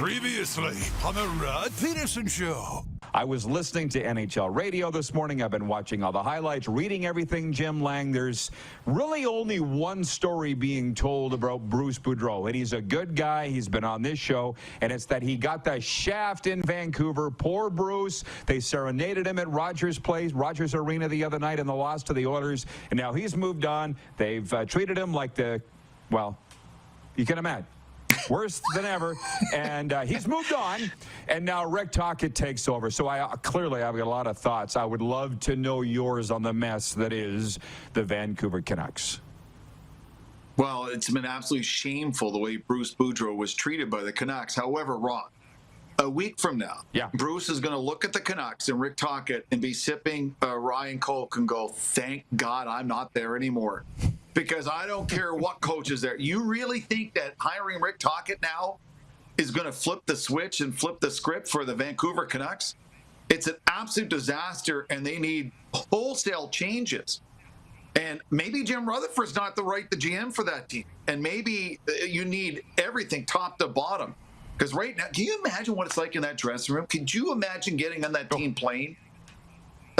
Previously on the Rod Pedersen Show. I was listening to NHL radio this morning. I've been watching all the highlights, reading everything, Jim Lang. There's really only one story being told about Bruce Boudreau, and he's a good guy. He's been on this show, and it's that he got the shaft in Vancouver. Poor Bruce. They serenaded him at Rogers Arena the other night in the loss to the Oilers, and now he's moved on. They've treated him like well, you can imagine. Worse than ever, and he's moved on, and now Rick Tocchet takes over. So I've got a lot of thoughts. I would love to know yours on the mess that is the Vancouver Canucks. Well, it's been absolutely shameful the way Bruce Boudreau was treated by the Canucks. However, Ron, a week from now, Bruce is going to look at the Canucks and Rick Tocchet and be sipping Ryan Coke and go, thank God I'm not there anymore. Because I don't care what coach is there. You really think that hiring Rick Tocchet now is going to flip the switch and flip the script for the Vancouver Canucks? It's an absolute disaster, and they need wholesale changes. And maybe Jim Rutherford's not the GM for that team. And maybe you need everything top to bottom. Because right now, can you imagine what it's like in that dressing room? Could you imagine getting on that team plane?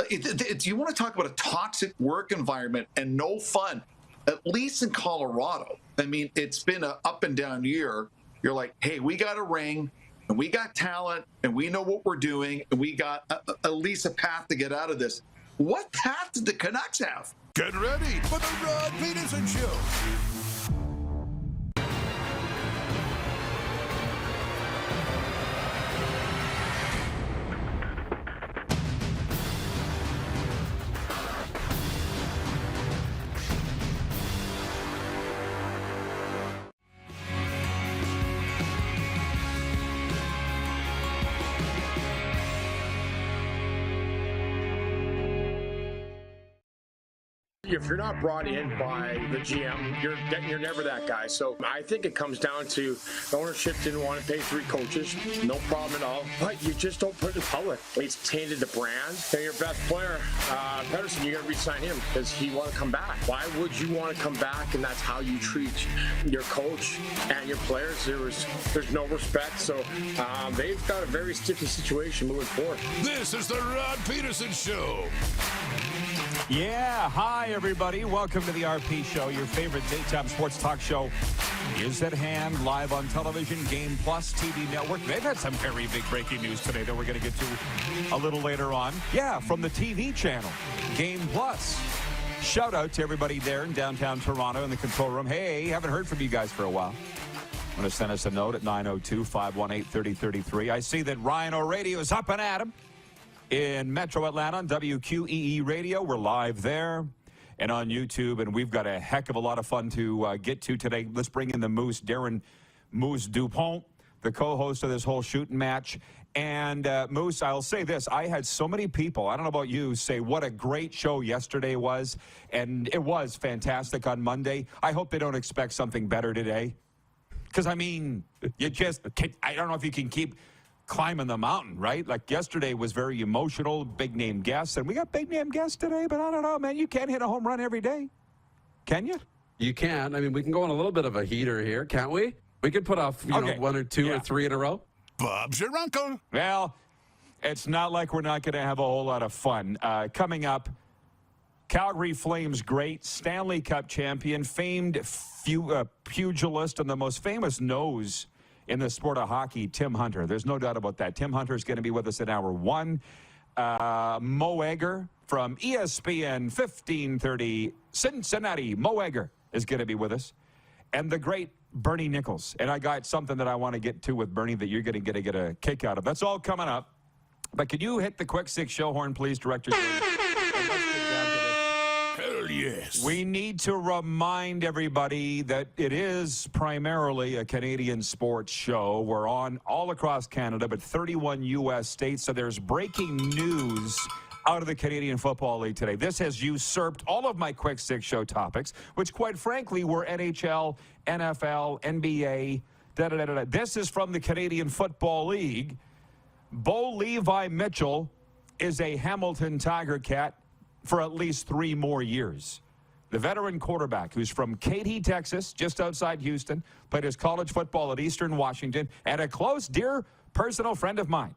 You want to talk about a toxic work environment and no fun? At least in Colorado, I mean, it's been an up and down year. You're like, hey, we got a ring, and we got talent, and we know what we're doing, and we got at least a path to get out of this. What path did the Canucks have? Get ready for the Rod Pedersen Show. If you're not brought in by the GM, you're never that guy. So I think it comes down to the ownership didn't want to pay 3 coaches, no problem at all. But you just don't put it in public. It's tainted the brand. And your best player, Pedersen, you're going to re-sign him because he want to come back. Why would you want to come back? And that's how you treat your coach and your players. There's no respect. So they've got a very sticky situation moving forward. This is the Rod Pedersen Show. Yeah, hi everybody. Welcome to the RP Show. Your favorite daytime sports talk show is at hand, live on television, Game Plus TV network. They've had some very big breaking news today that we're going to get to a little later on. Yeah, from the TV channel, Game Plus. Shout out to everybody there in downtown Toronto in the control room. Hey, haven't heard from you guys for a while. I'm going to send us a note at 902-518-3033. I see that Ryan O'Rady is up and at him. In Metro Atlanta on WQEE Radio. We're live there and on YouTube, and we've got a heck of a lot of fun to get to today. Let's bring in the Moose, Darren Moose Dupont, the co-host of this whole shooting match. And Moose, I'll say this. I had so many people, I don't know about you, say what a great show yesterday was, and it was fantastic on Monday. I hope they don't expect something better today. Because, I mean, I don't know if you can keep climbing the mountain, right? Like yesterday was very emotional, big name guests, and we got big name guests today, but I don't know, man, you can't hit a home run every day. Can you? You can. I mean, we can go on a little bit of a heater here, can't we? We could put off, you know, 1 or 2 or 3 in a row. Bob's your uncle. Well, it's not like we're not going to have a whole lot of fun. Coming up, Calgary Flames great, Stanley Cup champion, famed pugilist, and the most famous nose in the sport of hockey, Tim Hunter. There's no doubt about that. Tim Hunter is going to be with us in hour 1. Mo Egger from ESPN 1530 Cincinnati. Mo Egger is going to be with us. And the great Bernie Nicholls. And I got something that I want to get to with Bernie that you're going to get a kick out of. That's all coming up. But could you hit the quick 6 show horn, please, Director? Hell yes. We need to remind everybody that it is primarily a Canadian sports show. We're on all across Canada, but 31 U.S. states. So there's breaking news out of the Canadian Football League today. This has usurped all of my quick 6 show topics, which quite frankly were NHL, NFL, NBA, da-da-da-da. This is from the Canadian Football League. Bo Levi Mitchell is a Hamilton Tiger Cat for at least 3 more years. the veteran quarterback who's from Katy, Texas, just outside Houston, played his college football at Eastern Washington, and a close, dear personal friend of mine.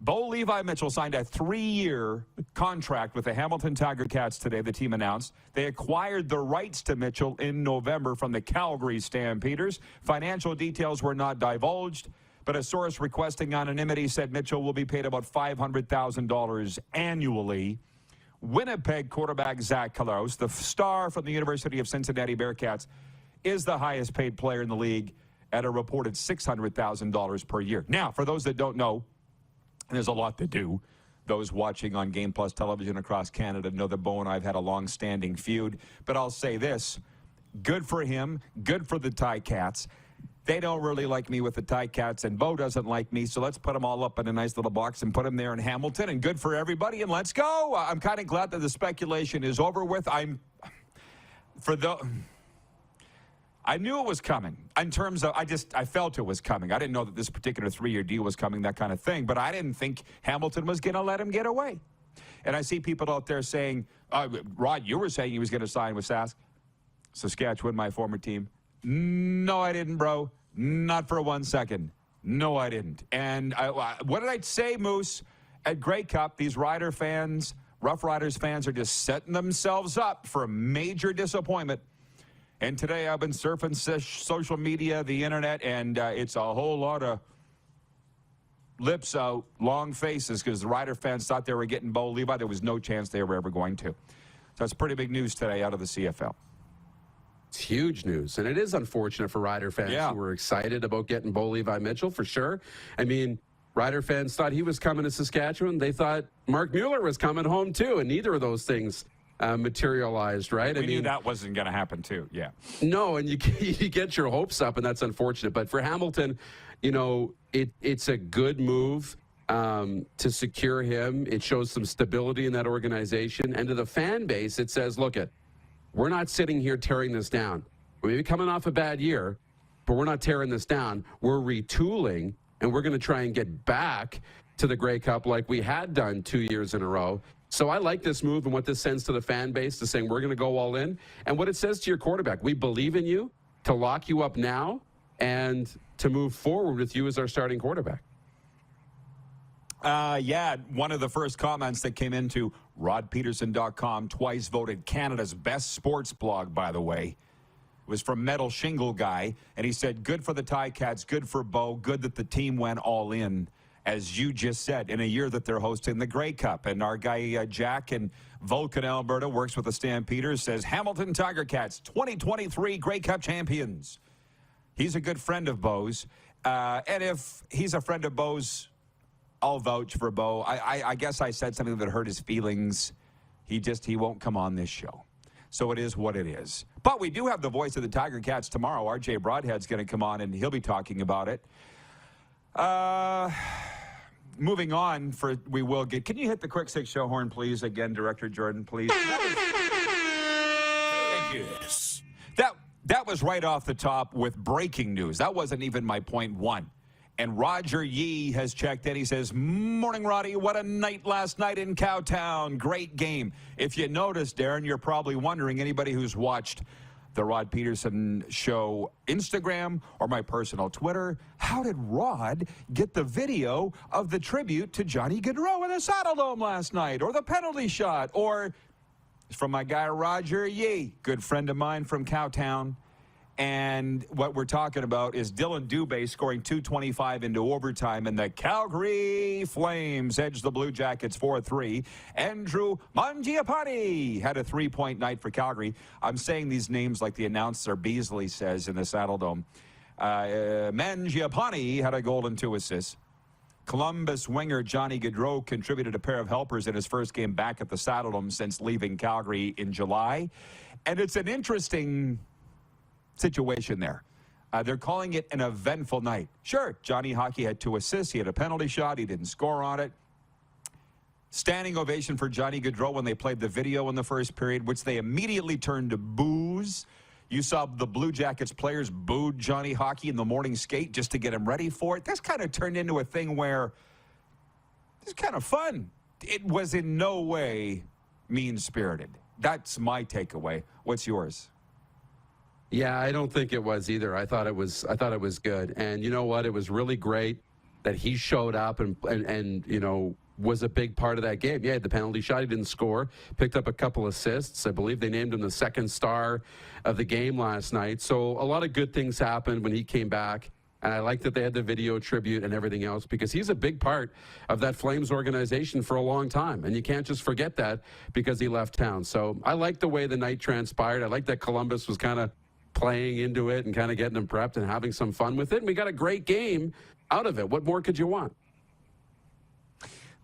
Bo Levi Mitchell signed a 3-year contract with the Hamilton Tiger Cats today, the team announced. They acquired the rights to Mitchell in November from the Calgary Stampeders. Financial details were not divulged, but a source requesting anonymity said Mitchell will be paid about $500,000 annually. Winnipeg quarterback Zach Klaus, the star from the University of Cincinnati Bearcats, is the highest paid player in the league at a reported $600,000 per year. Now, for those that don't know, there's a lot to do. Those watching on Game Plus television across Canada know that Bo and I have had a long-standing feud. But I'll say this, good for him, good for the Ticats. They don't really like me with the Ticats, and Bo doesn't like me, so let's put them all up in a nice little box and put them there in Hamilton, and good for everybody, and let's go. I'm kind of glad that the speculation is over with. I knew it was coming in terms of, I felt it was coming. I didn't know that this particular 3-year deal was coming, that kind of thing, but I didn't think Hamilton was going to let him get away. And I see people out there saying, Rod, you were saying he was going to sign with Saskatchewan, my former team. No, I didn't, bro. Not for 1 second. No, I didn't. And what did I say, Moose? At Grey Cup, these Rider fans, Rough Riders fans, are just setting themselves up for a major disappointment. And today I've been surfing social media, the internet, and it's a whole lot of lips out, long faces, because the Rider fans thought they were getting Bo Levi. There was no chance they were ever going to. So that's pretty big news today out of the CFL. It's huge news, and it is unfortunate for Rider fans who were excited about getting Bo Levi Mitchell, for sure. I mean, Rider fans thought he was coming to Saskatchewan. They thought Mark Mueller was coming home, too, and neither of those things materialized, right? We knew that wasn't going to happen, too, yeah. No, and you get your hopes up, and that's unfortunate. But for Hamilton, you know, it's a good move to secure him. It shows some stability in that organization. And to the fan base, it says, look, we're not sitting here tearing this down. We may be coming off a bad year, but we're not tearing this down. We're retooling, and we're going to try and get back to the Grey Cup like we had done 2 years in a row. So I like this move and what this sends to the fan base, to saying we're going to go all in. And what it says to your quarterback, we believe in you to lock you up now and to move forward with you as our starting quarterback. Yeah, one of the first comments that came into rodpeterson.com, twice voted Canada's best sports blog, by the way, was from Metal Shingle Guy, and he said, good for the Ticats, good for Bo, good that the team went all in, as you just said, in a year that they're hosting the Grey Cup. And our guy Jack in Vulcan, Alberta, works with the Stampeders, says, Hamilton Tiger Cats, 2023 Grey Cup champions. He's a good friend of Bo's, and if he's a friend of Bo's, I'll vouch for Bo. I guess I said something that hurt his feelings. He won't come on this show. So it is what it is. But we do have the voice of the Tiger Cats tomorrow. RJ Broadhead's going to come on, and he'll be talking about it. Moving on, can you hit the quick six show horn, please? Again, Director Jordan, please. Yes. That was right off the top with breaking news. That wasn't even my point one. And Roger Yee has checked in. He says, morning, Roddy. What a night last night in Cowtown. Great game. If you noticed, Darren, you're probably wondering, anybody who's watched the Rod Pedersen Show Instagram or my personal Twitter, how did Rod get the video of the tribute to Johnny Gaudreau in the Saddle Dome last night, or the penalty shot, or from my guy Roger Yee, good friend of mine from Cowtown. And what we're talking about is Dylan Dubé scoring 2:25 into overtime, and the Calgary Flames edged the Blue Jackets 4-3. Andrew Mangiapane had a 3-point night for Calgary. I'm saying these names like the announcer Beasley says in the Saddle Dome. Mangiapane had a goal and 2 assists. Columbus winger Johnny Gaudreau contributed a pair of helpers in his first game back at the Saddle Dome since leaving Calgary in July. And it's an interesting situation there. They're calling it an eventful night. Sure, Johnny Hockey had 2 assists. He had a penalty shot. He didn't score on it. Standing ovation for Johnny Gaudreau when they played the video in the first period, which they immediately turned to boos. You saw the Blue Jackets players booed Johnny Hockey in the morning skate just to get him ready for it. This kind of turned into a thing where it's kind of fun. It was in no way mean-spirited. That's my takeaway. What's yours? Yeah, I don't think it was either. I thought it was good. And you know what? It was really great that he showed up and you know, was a big part of that game. Yeah, the penalty shot, he didn't score, picked up a couple assists. I believe they named him the second star of the game last night. So a lot of good things happened when he came back. And I like that they had the video tribute and everything else, because he's a big part of that Flames organization for a long time. And you can't just forget that because he left town. So I like the way the night transpired. I like that Columbus was kind of playing into it and kind of getting them prepped and having some fun with it. And we got a great game out of it. What more could you want?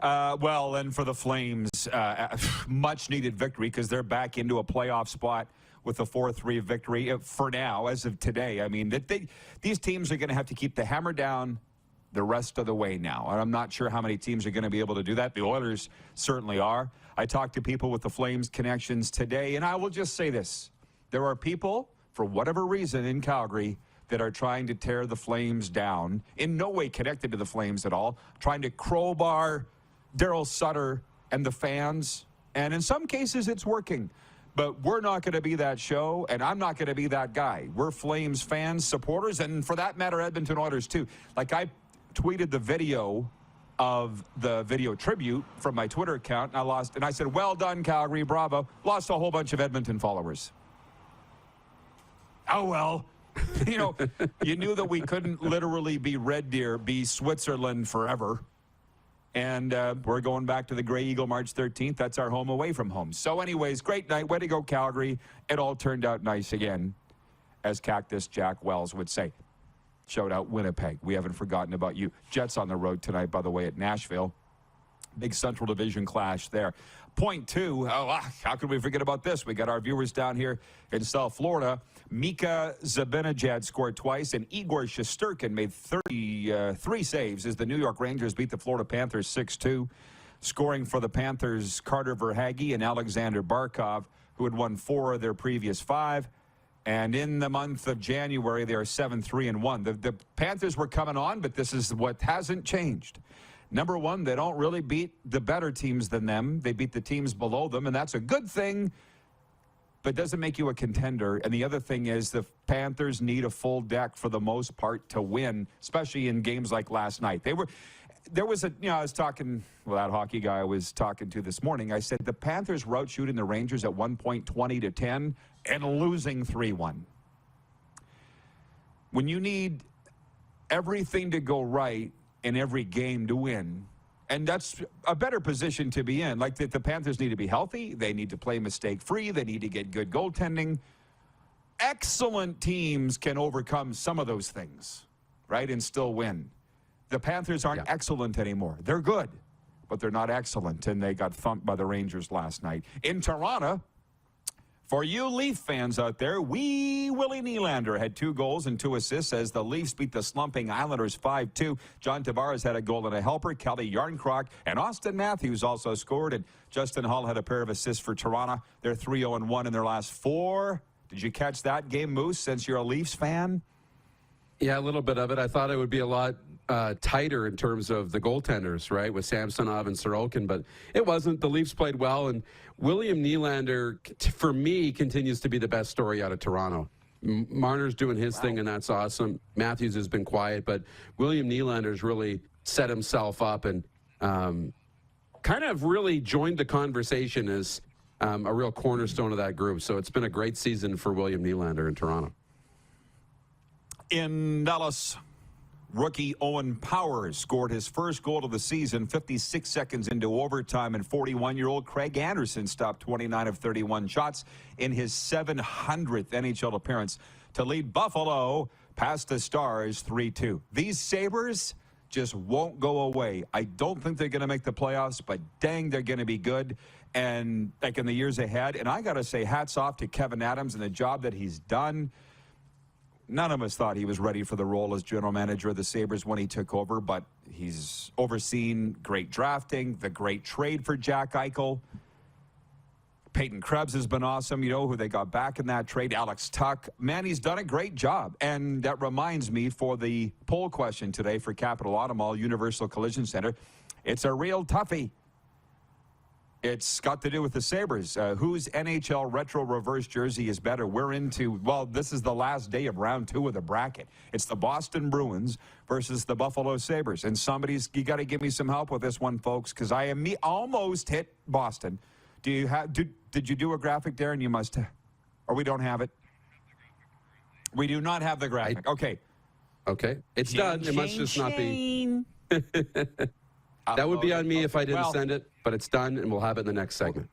Well, and for the Flames, much needed victory, because they're back into a playoff spot with a 4-3 victory for now, as of today. I mean, these teams are going to have to keep the hammer down the rest of the way now. And I'm not sure how many teams are going to be able to do that. The Oilers certainly are. I talked to people with the Flames connections today, and I will just say this. There are people, for whatever reason, in Calgary that are trying to tear the Flames down, in no way connected to the Flames at all, trying to crowbar Daryl Sutter and the fans. And in some cases, it's working. But we're not going to be that show, and I'm not going to be that guy. We're Flames fans, supporters, and for that matter, Edmonton Oilers too. Like, I tweeted the video of the video tribute from my Twitter account, and I said, well done, Calgary, bravo. Lost a whole bunch of Edmonton followers. Oh, well. You know, you knew that we couldn't literally be Red Deer, be Switzerland forever. And we're going back to the Grey Eagle March 13th. That's our home away from home. So anyways, great night. Way to go, Calgary. It all turned out nice again, as Cactus Jack Wells would say. Shout out Winnipeg. We haven't forgotten about you. Jets on the road tonight, by the way, at Nashville. Big Central Division clash there. Point two, how could we forget about this? We got our viewers down here in South Florida. Mika Zibanejad scored twice, and Igor Shesterkin made 33 saves as the New York Rangers beat the Florida Panthers 6-2. Scoring for the Panthers, Carter Verhaeghe and Alexander Barkov, who had won 4 of their previous 5. And in the month of January, they are 7-3-1. The Panthers were coming on, but this is what hasn't changed. Number one, they don't really beat the better teams than them. They beat the teams below them, and that's a good thing, but doesn't make you a contender. And the other thing is the Panthers need a full deck for the most part to win, especially in games like last night. I was talking with that hockey guy I was talking to this morning. I said the Panthers were out shooting the Rangers at one point 20-10 and losing 3-1. When you need everything to go right in every game to win, and that's a better position to be in. Like, the Panthers need to be healthy. They need to play mistake-free. They need to get good goaltending. Excellent teams can overcome some of those things, right, and still win. The Panthers aren't excellent anymore. They're good, but they're not excellent, and they got thumped by the Rangers last night. In Toronto, for you Leaf fans out there, Willie Nylander had 2 goals and 2 assists as the Leafs beat the slumping Islanders 5-2. John Tavares had a goal and a helper. Kelly Yarncroc and Austin Matthews also scored, and Justin Hull had a pair of assists for Toronto. They're 3-0-1 in their last 4. Did you catch that game, Moose, since you're a Leafs fan? Yeah, a little bit of it. I thought it would be a lot tighter in terms of the goaltenders, right, with Samsonov and Sorokin, but it wasn't. The Leafs played well, and William Nylander, for me, continues to be the best story out of Toronto. Marner's doing his thing, and that's awesome. Matthews has been quiet, but William Nylander's really set himself up and kind of really joined the conversation as a real cornerstone of that group. So it's been a great season for William Nylander in Toronto. In Dallas, rookie Owen Powers scored his first goal of the season 56 seconds into overtime, and 41-year-old Craig Anderson stopped 29 of 31 shots in his 700th NHL appearance to lead Buffalo past the Stars 3-2. These Sabres just won't go away. I don't think they're going to make the playoffs, but dang, they're going to be good. And like in the years ahead, and I got to say hats off to Kevin Adams and the job that he's done. None of us thought he was ready for the role as general manager of the Sabres when he took over, but he's overseen great drafting, the great trade for Jack Eichel. Peyton Krebs has been awesome, you know, who they got back in that trade. Alex Tuck. Man, he's done a great job. And that reminds me, for the poll question today for Capital Automall Universal Collision Center, it's a real toughie. It's got to do with the Sabres. Whose NHL retro reverse jersey is better? We're into, well, this is the last day of round 2 of the bracket. It's the Boston Bruins versus the Buffalo Sabres. And you got to give me some help with this one, folks, because I almost hit Boston. Did you do a graphic, Darren? You must have. Or we don't have it? We do not have the graphic. Okay. It's done. It must just not be. That would be on me if I didn't send it, but it's done, and we'll have it in the next segment.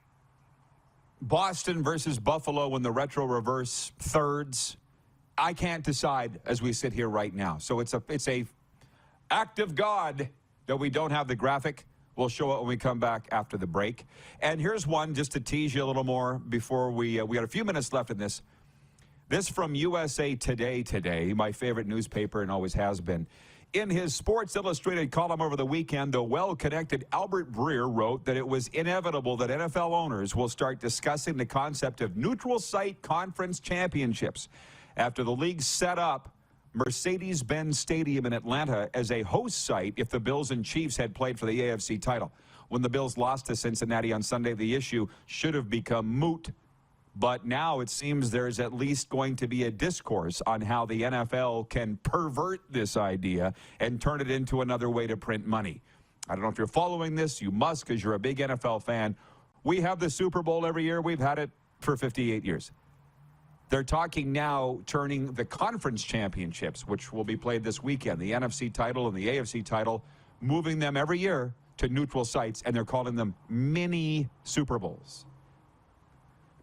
Boston versus Buffalo in the retro reverse thirds. I can't decide as we sit here right now. So it's a act of God that we don't have the graphic. We'll show it when we come back after the break. And here's one just to tease you a little more before we got a few minutes left in this. This from USA Today, my favorite newspaper and always has been. In his Sports Illustrated column over the weekend, the well-connected Albert Breer wrote that it was inevitable that NFL owners will start discussing the concept of neutral site conference championships after the league set up Mercedes-Benz Stadium in Atlanta as a host site if the Bills and Chiefs had played for the AFC title. When the Bills lost to Cincinnati on Sunday, the issue should have become moot. But now it seems there's at least going to be a discourse on how the NFL can pervert this idea and turn it into another way to print money. I don't know if you're following this. You must, because you're a big NFL fan. We have the Super Bowl every year. We've had it for 58 years. They're talking now turning the conference championships, which will be played this weekend, the NFC title and the AFC title, moving them every year to neutral sites, and they're calling them mini Super Bowls.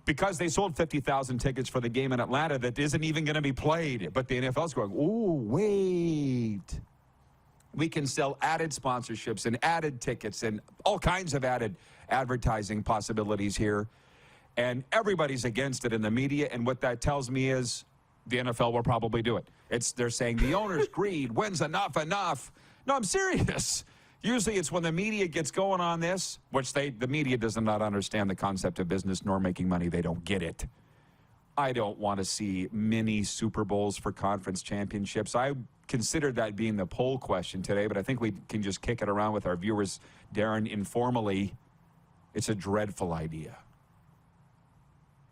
Because they sold 50,000 tickets for the game in Atlanta that isn't even going to be played. But the NFL's going, ooh, wait. We can sell added sponsorships and added tickets and all kinds of added advertising possibilities here. And everybody's against it in the media. And what that tells me is the NFL will probably do it. They're saying the owner's greed. When's enough? No, I'm serious. Usually it's when the media gets going on this, which the media does not understand the concept of business nor making money. They don't get it. I don't want to see mini Super Bowls for conference championships. I considered that being the poll question today, but I think we can just kick it around with our viewers, Darren, informally. It's a dreadful idea.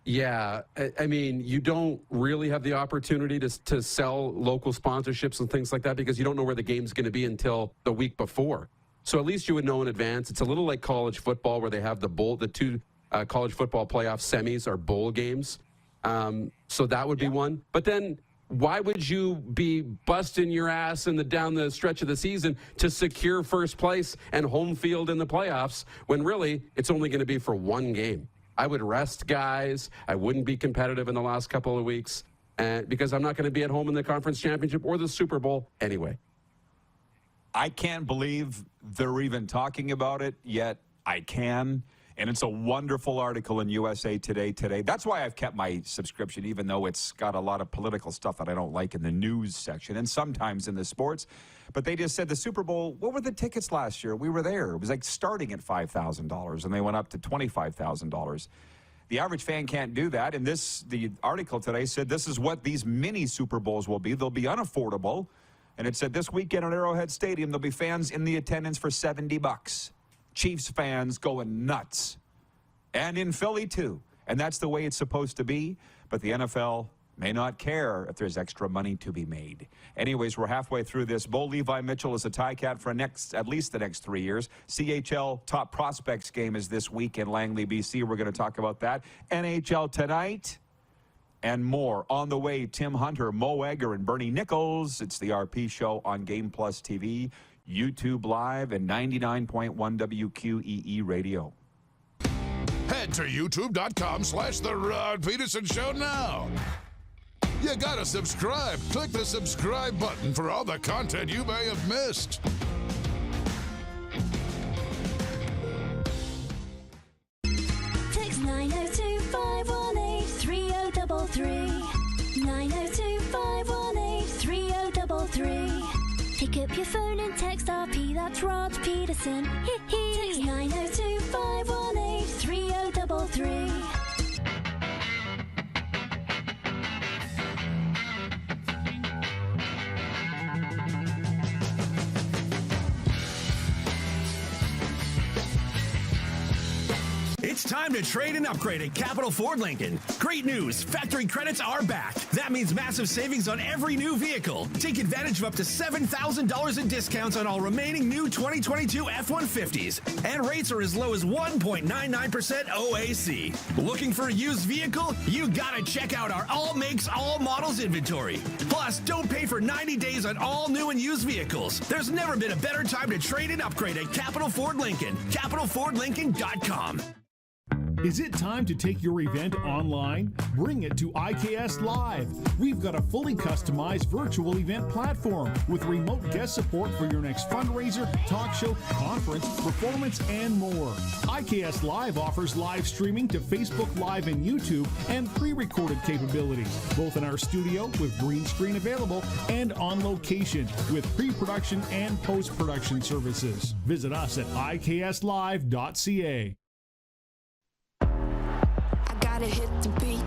Yeah, I mean, you don't really have the opportunity to sell local sponsorships and things like that because you don't know where the game's going to be until the week before. So at least you would know in advance. It's a little like college football where they have the two college football playoff semis are bowl games. So that would be one. But then why would you be busting your ass down the stretch of the season to secure first place and home field in the playoffs when really it's only going to be for one game? I would rest guys. I wouldn't be competitive in the last couple of weeks because I'm not going to be at home in the conference championship or the Super Bowl anyway. I can't believe they're even talking about it, yet I can. And it's a wonderful article in USA Today. That's why I've kept my subscription, even though it's got a lot of political stuff that I don't like in the news section and sometimes in the sports. But they just said the Super Bowl, what were the tickets last year? We were there. It was like starting at $5,000, and they went up to $25,000. The average fan can't do that. And the article today said this is what these mini Super Bowls will be. They'll be unaffordable. And it said this weekend at Arrowhead Stadium, there'll be fans in the attendance for $70. Chiefs fans going nuts. And in Philly, too. And that's the way it's supposed to be. But the NFL may not care if there's extra money to be made. Anyways, we're halfway through this. Bo Levi Mitchell is a Ticat for at least the next 3 years. CHL Top Prospects game is this week in Langley, BC. We're going to talk about that. NHL tonight. And more. On the way, Tim Hunter, Mo Egger, and Bernie Nicholls. It's the RP Show on Game Plus TV, YouTube Live, and 99.1 WQEE Radio. Head to youtube.com/The Rod Pedersen Show now. You gotta subscribe. Click the subscribe button for all the content you may have missed. Text 902-518-3033. 902-518-3033. Pick up your phone and text RP, that's Rod Pedersen. Text 902-518-3033. It's time to trade and upgrade at Capital Ford Lincoln. Great news, factory credits are back. That means massive savings on every new vehicle. Take advantage of up to $7,000 in discounts on all remaining new 2022 F-150s. And rates are as low as 1.99% OAC. Looking for a used vehicle? You gotta check out our all makes, all models inventory. Plus, don't pay for 90 days on all new and used vehicles. There's never been a better time to trade and upgrade at Capital Ford Lincoln. CapitalFordLincoln.com. Is it time to take your event online? Bring it to IKS Live. We've got a fully customized virtual event platform with remote guest support for your next fundraiser, talk show, conference, performance, and more. IKS Live offers live streaming to Facebook Live and YouTube and pre-recorded capabilities, both in our studio with green screen available and on location with pre-production and post-production services. Visit us at ikslive.ca. Gotta hit the beat. I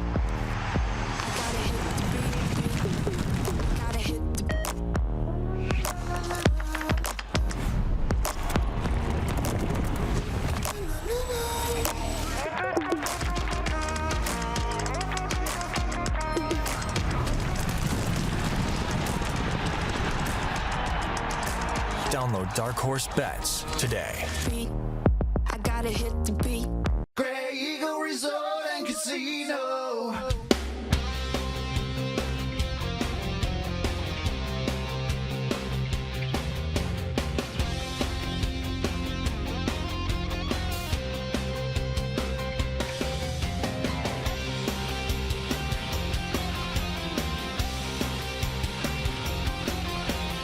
gotta hit the beat. Gotta hit the Download Dark Horse Bets today. I gotta hit the beat. Grey Eagle Resort and Casino.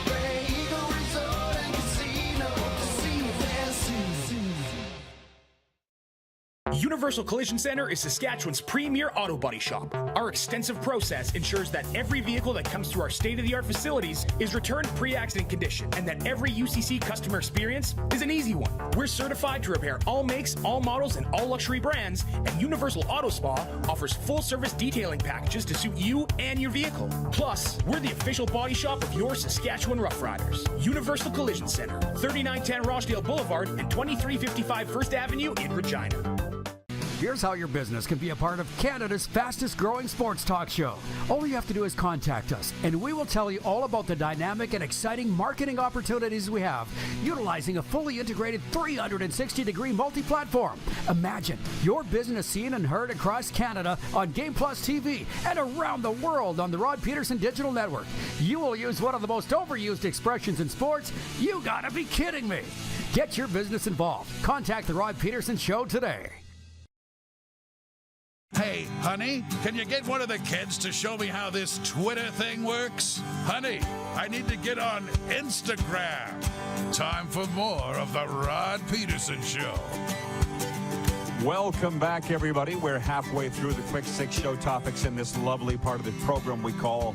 Grey Eagle Resort and Casino. Casino fancy. Universal Collision Center is Saskatchewan's premier auto body shop. Our extensive process ensures that every vehicle that comes through our state-of-the-art facilities is returned pre-accident condition, and that every UCC customer experience is an easy one. We're certified to repair all makes, all models, and all luxury brands, and Universal Auto Spa offers full-service detailing packages to suit you and your vehicle. Plus, we're the official body shop of your Saskatchewan Rough Riders. Universal Collision Center, 3910 Rochdale Boulevard and 2355 First Avenue in Regina. Here's how your business can be a part of Canada's fastest growing sports talk show. All you have to do is contact us, and we will tell you all about the dynamic and exciting marketing opportunities we have, utilizing a fully integrated 360-degree multi-platform. Imagine your business seen and heard across Canada on Game Plus TV and around the world on the Rod Pedersen Digital Network. You will use one of the most overused expressions in sports. You gotta be kidding me. Get your business involved. Contact the Rod Pedersen Show today. Hey, honey, can you get one of the kids to show me how this Twitter thing works? Honey, I need to get on Instagram. Time for more of the Rod Pedersen Show. Welcome back, everybody. We're halfway through the quick six show topics in this lovely part of the program we call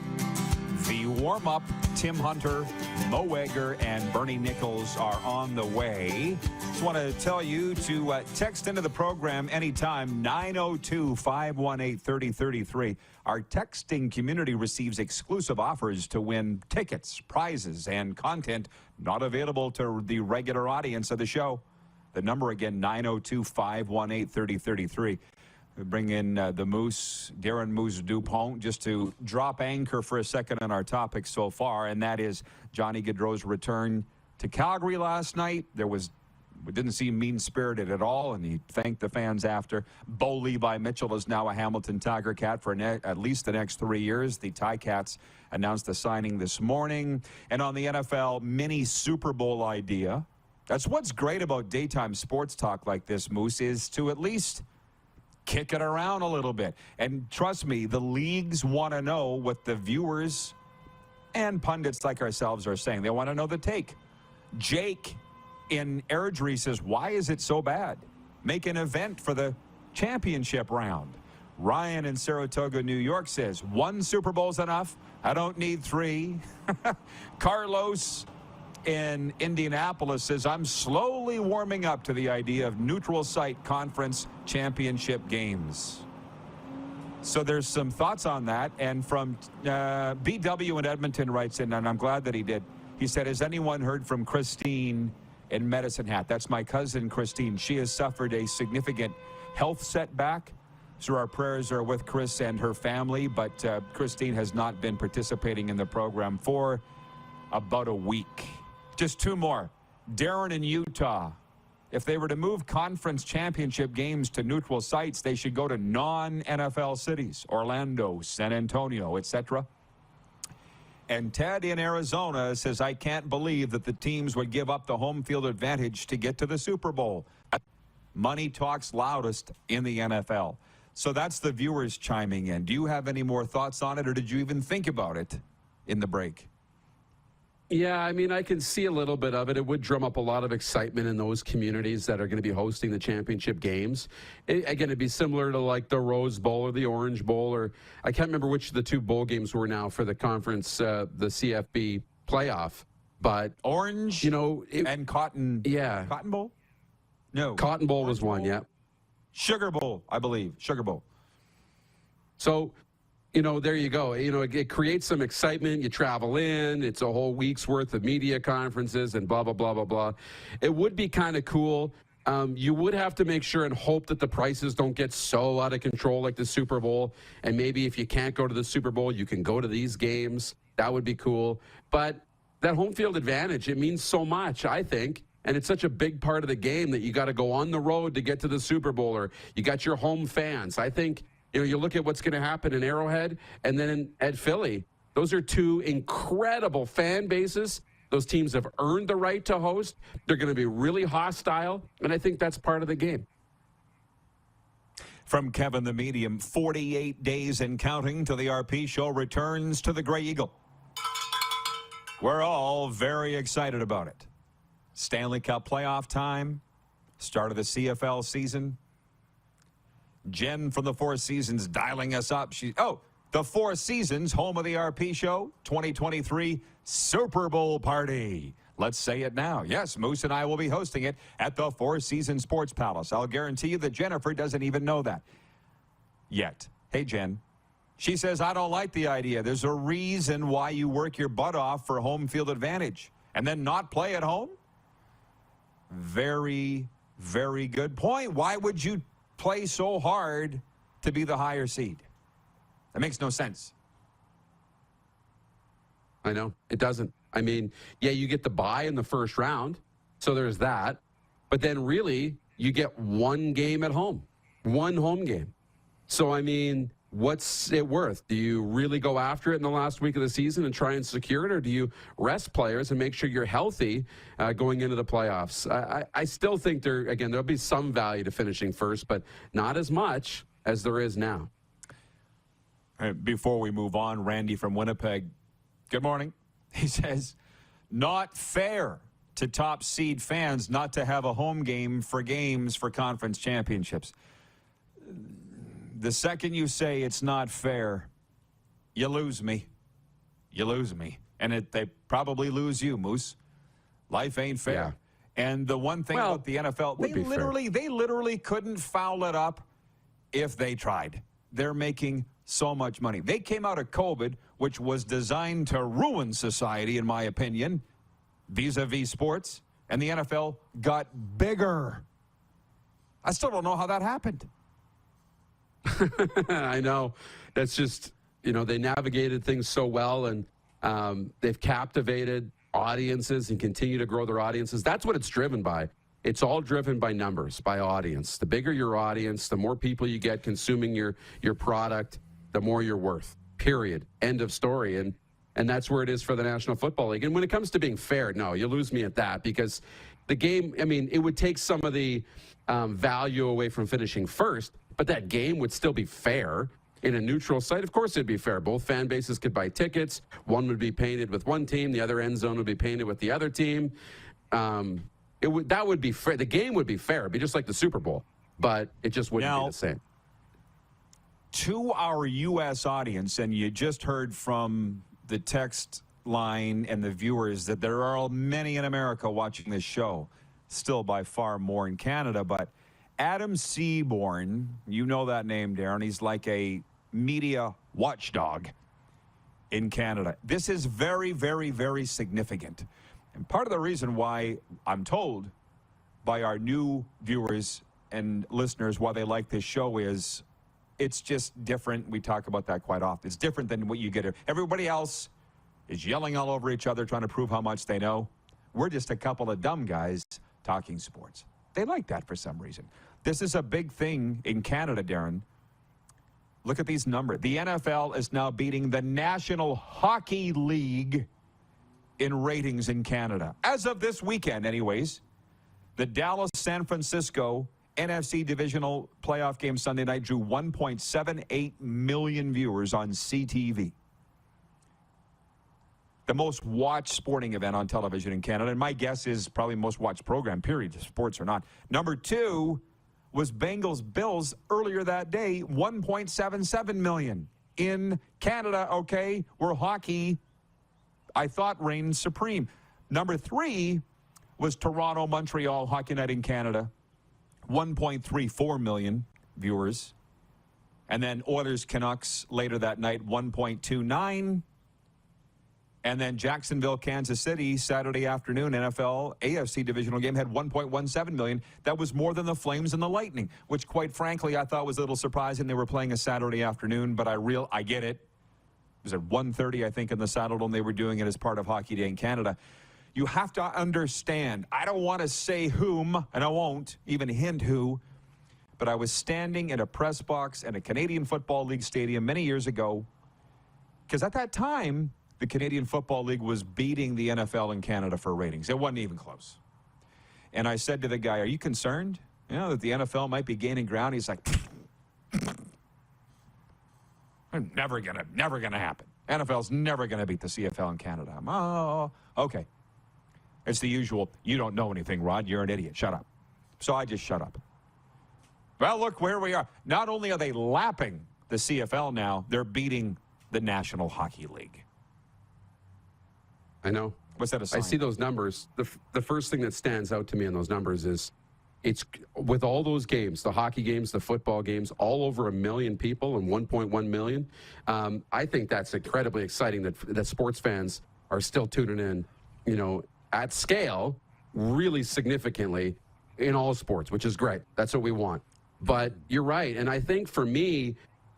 the warm-up. Tim Hunter, Mo Egger, and Bernie Nicholls are on the way. Just want to tell you to text into the program anytime, 902-518-3033. Our texting community receives exclusive offers to win tickets, prizes, and content not available to the regular audience of the show. The number again, 902-518-3033. We bring in the Moose, Darren Moose Dupont, just to drop anchor for a second on our topic so far, and that is Johnny Gaudreau's return to Calgary last night. We didn't seem mean-spirited at all, and he thanked the fans after. Bo Levi Mitchell is now a Hamilton Tiger Cat for at least the next 3 years. The Ticats announced the signing this morning. And on the NFL mini Super Bowl idea, that's what's great about daytime sports talk like this, Moose, is to at least kick it around a little bit. And trust me, the leagues want to know what the viewers and pundits like ourselves are saying. They want to know the take. Jake in Airdrie says, why is it so bad? Make an event for the championship round. Ryan in Saratoga, New York says, 1 Super Bowl's enough. I don't need 3. Carlos in Indianapolis says, I'm slowly warming up to the idea of neutral site conference championship games. So there's some thoughts on that. And from BW in Edmonton writes in, and I'm glad that he did. He said, has anyone heard from Christine in Medicine Hat. That's my cousin, Christine. She has suffered a significant health setback. So our prayers are with Chris and her family, but Christine has not been participating in the program for about a week. Just two more. Darren in Utah. If they were to move conference championship games to neutral sites, they should go to non-NFL cities, Orlando, San Antonio, etc. And Ted in Arizona says, I can't believe that the teams would give up the home field advantage to get to the Super Bowl. Money talks loudest in the NFL. So that's the viewers chiming in. Do you have any more thoughts on it, or did you even think about it in the break? Yeah, I mean, I can see a little bit of it. It would drum up a lot of excitement in those communities that are going to be hosting the championship games. Again, it'd be similar to like the Rose Bowl or the Orange Bowl, or I can't remember which of the two bowl games were now for the conference, the CFB playoff. But Orange, and Cotton. Yeah, Cotton Bowl. No, Cotton Bowl was one. Yeah, Sugar Bowl, I believe. Sugar Bowl. So, there you go. It creates some excitement. You travel in. It's a whole week's worth of media conferences and blah, blah, blah, blah, blah. It would be kind of cool. You would have to make sure and hope that the prices don't get so out of control like the Super Bowl. And maybe if you can't go to the Super Bowl, you can go to these games. That would be cool. But that home field advantage, it means so much, I think. And it's such a big part of the game that you got to go on the road to get to the Super Bowl, or you got your home fans. I think, you look at what's going to happen in Arrowhead and then at Philly. Those are two incredible fan bases. Those teams have earned the right to host. They're going to be really hostile, and I think that's part of the game. From Kevin the Medium, 48 days and counting till the RP show returns to the Grey Eagle. We're all very excited about it. Stanley Cup playoff time, start of the CFL season. Jen from the Four Seasons dialing us up. The Four Seasons, home of the RP show, 2023 Super Bowl party. Let's say it now. Yes, Moose and I will be hosting it at the Four Seasons Sports Palace. I'll guarantee you that Jennifer doesn't even know that yet. Hey, Jen. She says, I don't like the idea. There's a reason why you work your butt off for home field advantage and then not play at home. Very, very good point. Why would you play so hard to be the higher seed? That makes no sense. I know. It doesn't. I mean, yeah, you get the bye in the first round, so there's that. But then really, you get one game at home, one home game. So, I mean, what's it worth? Do you really go after it in the last week of the season and try and secure it, or do you rest players and make sure you're healthy going into the playoffs? I still think there'll be some value to finishing first, but not as much as there is now. Before we move on, Randy from Winnipeg, good morning. He says, not fair to top seed fans not to have a home game for games for conference championships. The second you say it's not fair, you lose me. You lose me. And they probably lose you, Moose. Life ain't fair. Yeah. And the one thing about the NFL, they literally couldn't foul it up if they tried. They're making so much money. They came out of COVID, which was designed to ruin society, in my opinion, vis-a-vis sports, and the NFL got bigger. I still don't know how that happened. I know. That's just, they navigated things so well, and they've captivated audiences and continue to grow their audiences. That's what it's driven by. It's all driven by numbers, by audience. The bigger your audience, the more people you get consuming your product, the more you're worth. Period. End of story. And that's where it is for the National Football League. And when it comes to being fair, no, you lose me at that, because the game, it would take some of the value away from finishing first, but that game would still be fair in a neutral site. Of course it'd be fair. Both fan bases could buy tickets. One would be painted with one team. The other end zone would be painted with the other team. That would be fair. The game would be fair. It'd be just like the Super Bowl, but it just wouldn't be the same. To our U.S. audience, and you just heard from the text line and the viewers that there are many in America watching this show, still by far more in Canada, but Adam Seaborn, you know that name, Darren. He's like a media watchdog in Canada. This is very, very, very significant. And part of the reason why I'm told by our new viewers and listeners why they like this show is it's just different. We talk about that quite often. It's different than what you get. Everybody else is yelling all over each other, trying to prove how much they know. We're just a couple of dumb guys talking sports. They like that for some reason. This is a big thing in Canada, Darren. Look at these numbers. The NFL is now beating the National Hockey League in ratings in Canada. As of this weekend, anyways, the Dallas-San Francisco NFC divisional playoff game Sunday night drew 1.78 million viewers on CTV. The most watched sporting event on television in Canada, and my guess is probably most watched program, period, sports or not. Number 2 was Bengals-Bills earlier that day, 1.77 million. In Canada, okay, where hockey, I thought, reigned supreme. Number 3 was Toronto-Montreal Hockey Night in Canada, 1.34 million viewers. And then Oilers-Canucks later that night, 1.29. And then Jacksonville-Kansas City Saturday afternoon NFL AFC divisional game had 1.17 million. That was more than the Flames and the Lightning, which quite frankly I thought was a little surprising. They were playing a Saturday afternoon, but I get it. It was at 1:30, I think, in the Saddledome. They were doing it as part of Hockey Day in Canada. You have to understand, I don't want to say whom, and I won't even hint who, but I was standing in a press box at a Canadian Football League stadium many years ago, because at that time, the Canadian Football League was beating the NFL in Canada for ratings. It wasn't even close. And I said to the guy, are you concerned, that the NFL might be gaining ground? He's like, never gonna happen. NFL's never gonna beat the CFL in Canada. Oh, okay. It's the usual, you don't know anything, Rod. You're an idiot. Shut up. So I just shut up. Well, look where we are. Not only are they lapping the CFL now, they're beating the National Hockey League. I know. What's that a sign? I see those numbers. The first thing that stands out to me in those numbers is it's with all those games, the hockey games, the football games, all over 1 million people and 1.1 million. I think that's incredibly exciting that sports fans are still tuning in, at scale, really significantly in all sports, which is great. That's what we want. But you're right. And I think for me,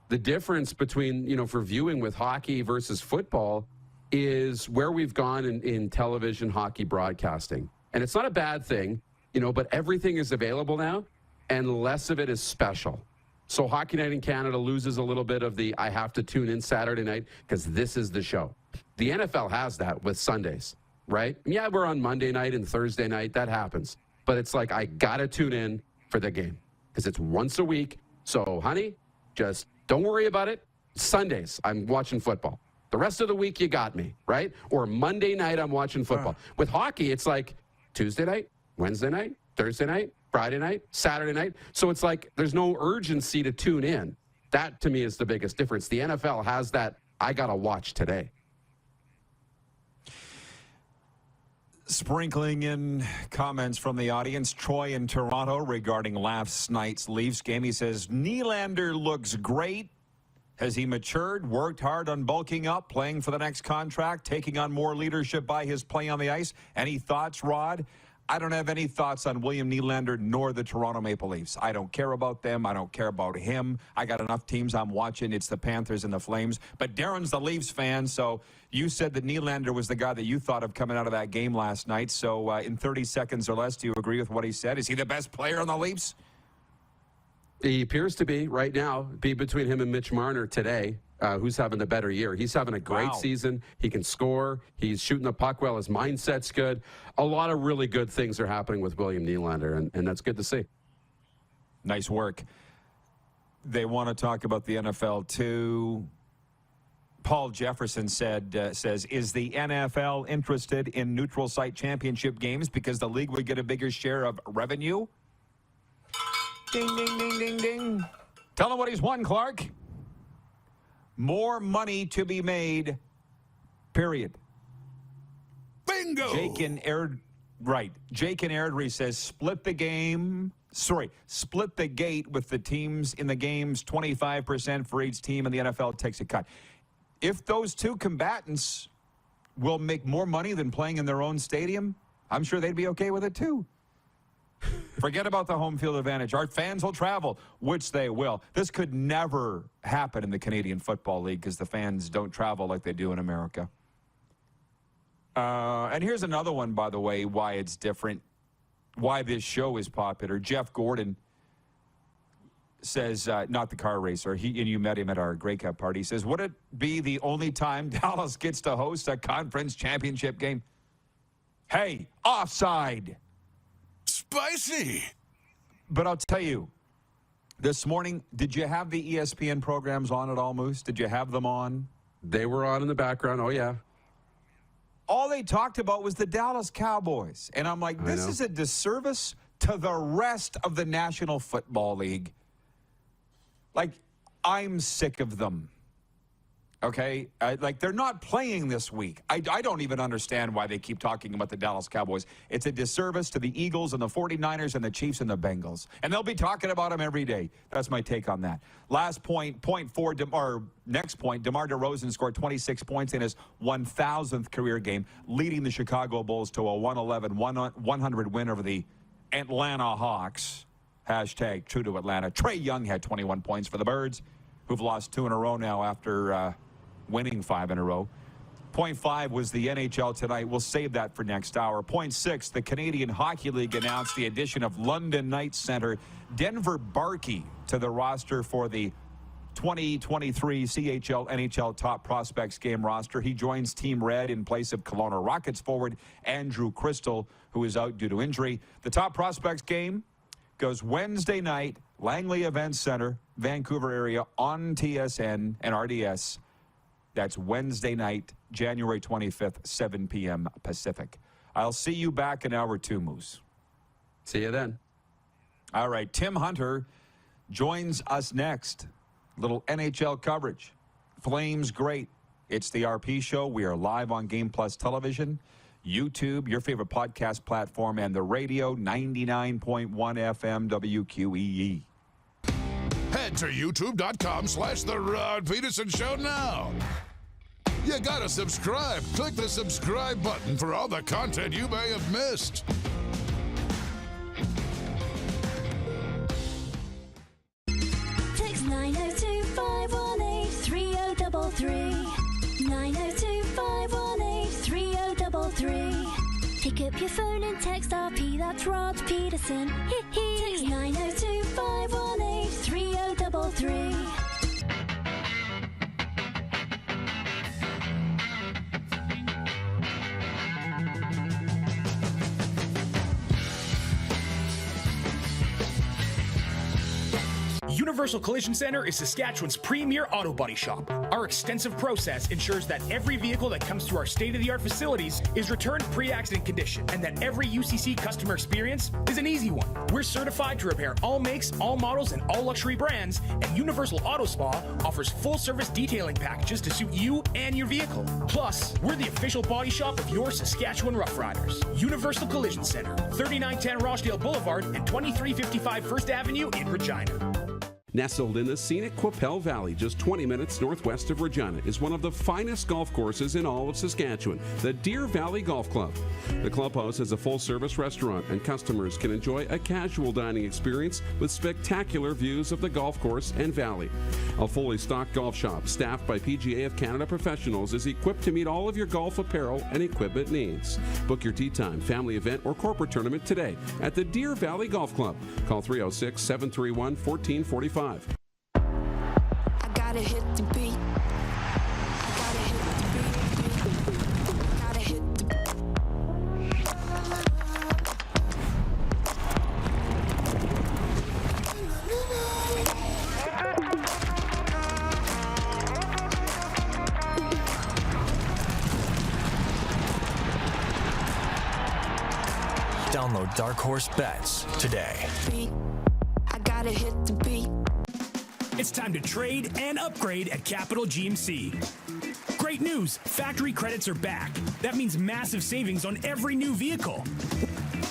the difference between, for viewing with hockey versus football is where we've gone in television hockey broadcasting. And it's not a bad thing, but everything is available now and less of it is special. So Hockey Night in Canada loses a little bit of the I have to tune in Saturday night because this is the show. The NFL has that with Sundays, right? Yeah, we're on Monday night and Thursday night. That happens. But it's like I got to tune in for the game because it's once a week. So, honey, just don't worry about it. Sundays, I'm watching football. The rest of the week, you got me, right? Or Monday night, I'm watching football. With hockey, it's like Tuesday night, Wednesday night, Thursday night, Friday night, Saturday night. So it's like there's no urgency to tune in. That, to me, is the biggest difference. The NFL has that, I got to watch today. Sprinkling in comments from the audience, Troy in Toronto regarding last night's Leafs game. He says, Nylander looks great. Has he matured, worked hard on bulking up, playing for the next contract, taking on more leadership by his play on the ice? Any thoughts, Rod? I don't have any thoughts on William Nylander nor the Toronto Maple Leafs. I don't care about them. I don't care about him. I got enough teams I'm watching. It's the Panthers and the Flames. But Darren's the Leafs fan, so you said that Nylander was the guy that you thought of coming out of that game last night. So in 30 seconds or less, do you agree with what he said? Is he the best player on the Leafs? He appears to be right now, be between him and Mitch Marner today, who's having the better year. He's having a great season. He can score. He's shooting the puck well. His mindset's good. A lot of really good things are happening with William Nylander, and that's good to see. Nice work. They want to talk about the NFL, too. Paul Jefferson says, is the NFL interested in neutral site championship games because the league would get a bigger share of revenue? Ding, ding, ding, ding, ding. Tell him what he's won, Clark. More money to be made, period. Bingo! Jake in Airdrie says, split the gate with the teams in the games, 25% for each team, and the NFL takes a cut. If those two combatants will make more money than playing in their own stadium, I'm sure they'd be okay with it too. Forget about the home field advantage. Our fans will travel, which they will. This could never happen in the Canadian Football League because the fans don't travel like they do in America. And here's another one, by the way, why it's different, why this show is popular. Jeff Gordon says, not the car racer, and you met him at our Grey Cup party, he says, would it be the only time Dallas gets to host a conference championship game? Hey, offside. Spicy. But I'll tell you, this morning, did you have the ESPN programs on at all, Moose? Did you have them on? They were on in the background. Oh, yeah. All they talked about was the Dallas Cowboys. And I'm like, this is a disservice to the rest of the National Football League. Like, I'm sick of them. Okay? Like, they're not playing this week. I don't even understand why they keep talking about the Dallas Cowboys. It's a disservice to the Eagles and the 49ers and the Chiefs and the Bengals. And they'll be talking about them every day. That's my take on that. Last point, next point, DeMar DeRozan scored 26 points in his 1,000th career game, leading the Chicago Bulls to a 111-100 win over the Atlanta Hawks. Hashtag true to Atlanta. Trae Young had 21 points for the Birds, who've lost 2 in a row now after winning 5 in a row. Point 5 was the NHL tonight. We'll save that for next hour. Point 6, the Canadian Hockey League announced the addition of London Knights center Denver Barkey to the roster for the 2023 CHL NHL Top Prospects game roster. He joins Team Red in place of Kelowna Rockets forward Andrew Crystal, who is out due to injury. The Top Prospects game goes Wednesday night, Langley Events Center, Vancouver area, on TSN and RDS. That's Wednesday night, January 25th, 7 p.m. Pacific. I'll see you back in hour 2, Moose. See you then. All right, Tim Hunter joins us next. Little NHL coverage. Flames great. It's the RP Show. We are live on Game Plus Television, YouTube, your favorite podcast platform, and the radio, 99.1 FM WQEE. Head to youtube.com/The Rod Pedersen Show now. You gotta subscribe. Click the subscribe button for all the content you may have missed. Text 902-518-3033. 902-518-3033. Pick up your phone and text RP, that's Rod Pedersen. Text 902-518-3033. Universal Collision Center is Saskatchewan's premier auto body shop. Our extensive process ensures that every vehicle that comes through our state-of-the-art facilities is returned pre-accident condition, and that every UCC customer experience is an easy one. We're certified to repair all makes, all models, and all luxury brands, and Universal Auto Spa offers full-service detailing packages to suit you and your vehicle. Plus, we're the official body shop of your Saskatchewan Roughriders. Universal Collision Center, 3910 Rochdale Boulevard and 2355 First Avenue in Regina. Nestled in the scenic Qu'Appelle Valley, just 20 minutes northwest of Regina, is one of the finest golf courses in all of Saskatchewan, the Deer Valley Golf Club. The clubhouse has a full-service restaurant, and customers can enjoy a casual dining experience with spectacular views of the golf course and valley. A fully stocked golf shop, staffed by PGA of Canada professionals, is equipped to meet all of your golf apparel and equipment needs. Book your tee time, family event, or corporate tournament today at the Deer Valley Golf Club. Call 306-731-1445. I gotta hit the beat. I gotta hit the beat. Gotta hit the Download Dark Horse Bets today. I gotta hit the beat. It's time to trade and upgrade at Capital GMC. Great news, factory credits are back. That means massive savings on every new vehicle.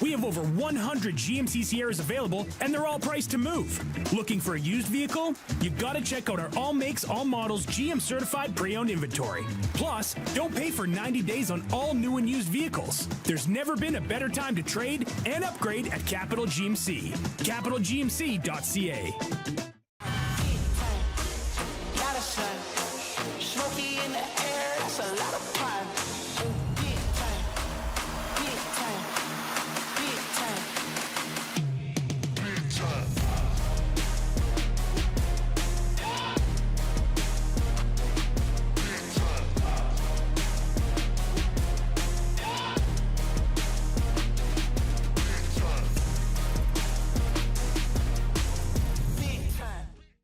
We have over 100 GMC Sierras available, and they're all priced to move. Looking for a used vehicle? You gotta check out our all makes, all models, GM certified pre-owned inventory. Plus, don't pay for 90 days on all new and used vehicles. There's never been a better time to trade and upgrade at Capital GMC. CapitalGMC.ca. Smoky in the air, that's a lot of fun. Big time, big time, big time, big time.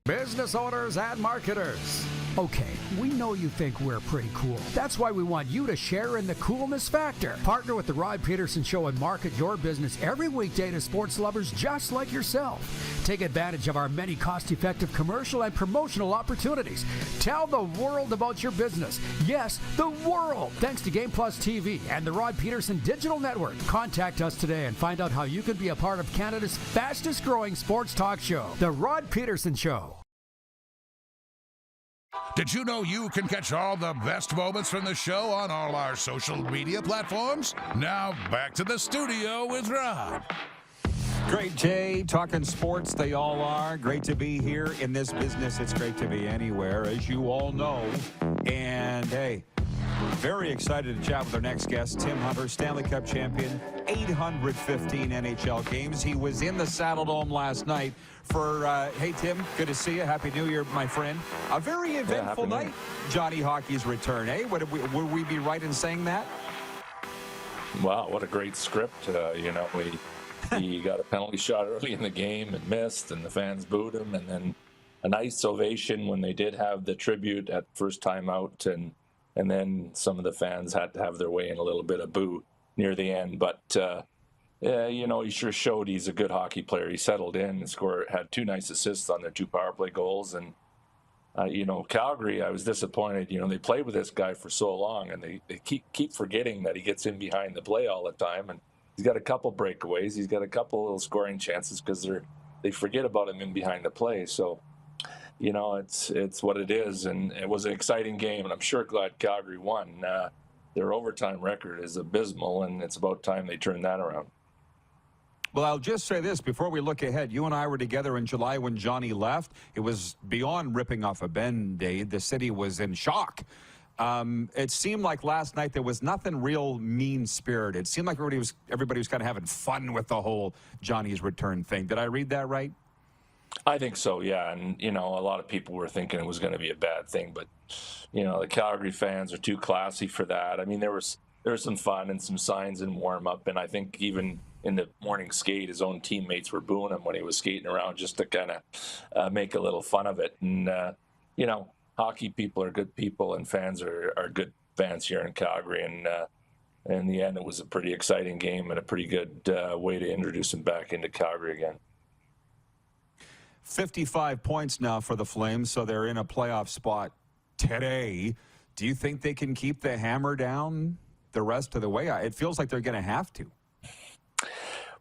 Business owners and marketers. Okay, we know you think we're pretty cool. That's why we want you to share in the coolness factor. Partner with the Rod Pedersen Show and market your business every weekday to sports lovers just like yourself. Take advantage of our many cost-effective commercial and promotional opportunities. Tell the world about your business. Yes, the world. Thanks to Game Plus TV and the Rod Pedersen Digital Network. Contact us today and find out how you can be a part of Canada's fastest-growing sports talk show, The Rod Pedersen Show. Did you know you can catch all the best moments from the show on all our social media platforms? Now back to the studio with Rod. Great, Jay. Talking sports, they all are. Great to be here in this business. It's great to be anywhere, as you all know. And, hey, very excited to chat with our next guest, Tim Hunter, Stanley Cup champion, 815 NHL games. He was in the Saddle Dome last night for, hey, Tim, good to see you. Happy New Year, my friend. A very eventful night, Johnny Hockey's return, eh? Would we be right in saying that? Wow, what a great script. He got a penalty shot early in the game and missed, and the fans booed him, and then a nice ovation when they did have the tribute at first time out, and then some of the fans had to have their way in a little bit of boo near the end. But, he sure showed he's a good hockey player. He settled in and had 2 nice assists on their 2 power play goals. And, Calgary, I was disappointed. They played with this guy for so long, and they keep forgetting that he gets in behind the play all the time. And he's got a couple breakaways. He's got a couple little scoring chances because they forget about him in behind the play. So, it's what it is, and it was an exciting game, and I'm sure glad Calgary won. Their overtime record is abysmal, and it's about time they turned that around. Well, I'll just say this before we look ahead. You and I were together in July when Johnny left. It was beyond ripping off a Band-Aid. The city was in shock. It seemed like last night there was nothing real mean-spirited. It seemed like everybody was kind of having fun with the whole Johnny's return thing. Did I read that right? I think so, yeah. And, a lot of people were thinking it was going to be a bad thing. But, the Calgary fans are too classy for that. I mean, there was some fun and some signs in warm-up. And I think even in the morning skate, his own teammates were booing him when he was skating around just to kind of make a little fun of it. And, hockey people are good people, and fans are good fans here in Calgary. And in the end, it was a pretty exciting game and a pretty good way to introduce him back into Calgary again. 55 points now for the Flames, so they're in a playoff spot today. Do you think they can keep the hammer down the rest of the way? It feels like they're going to have to.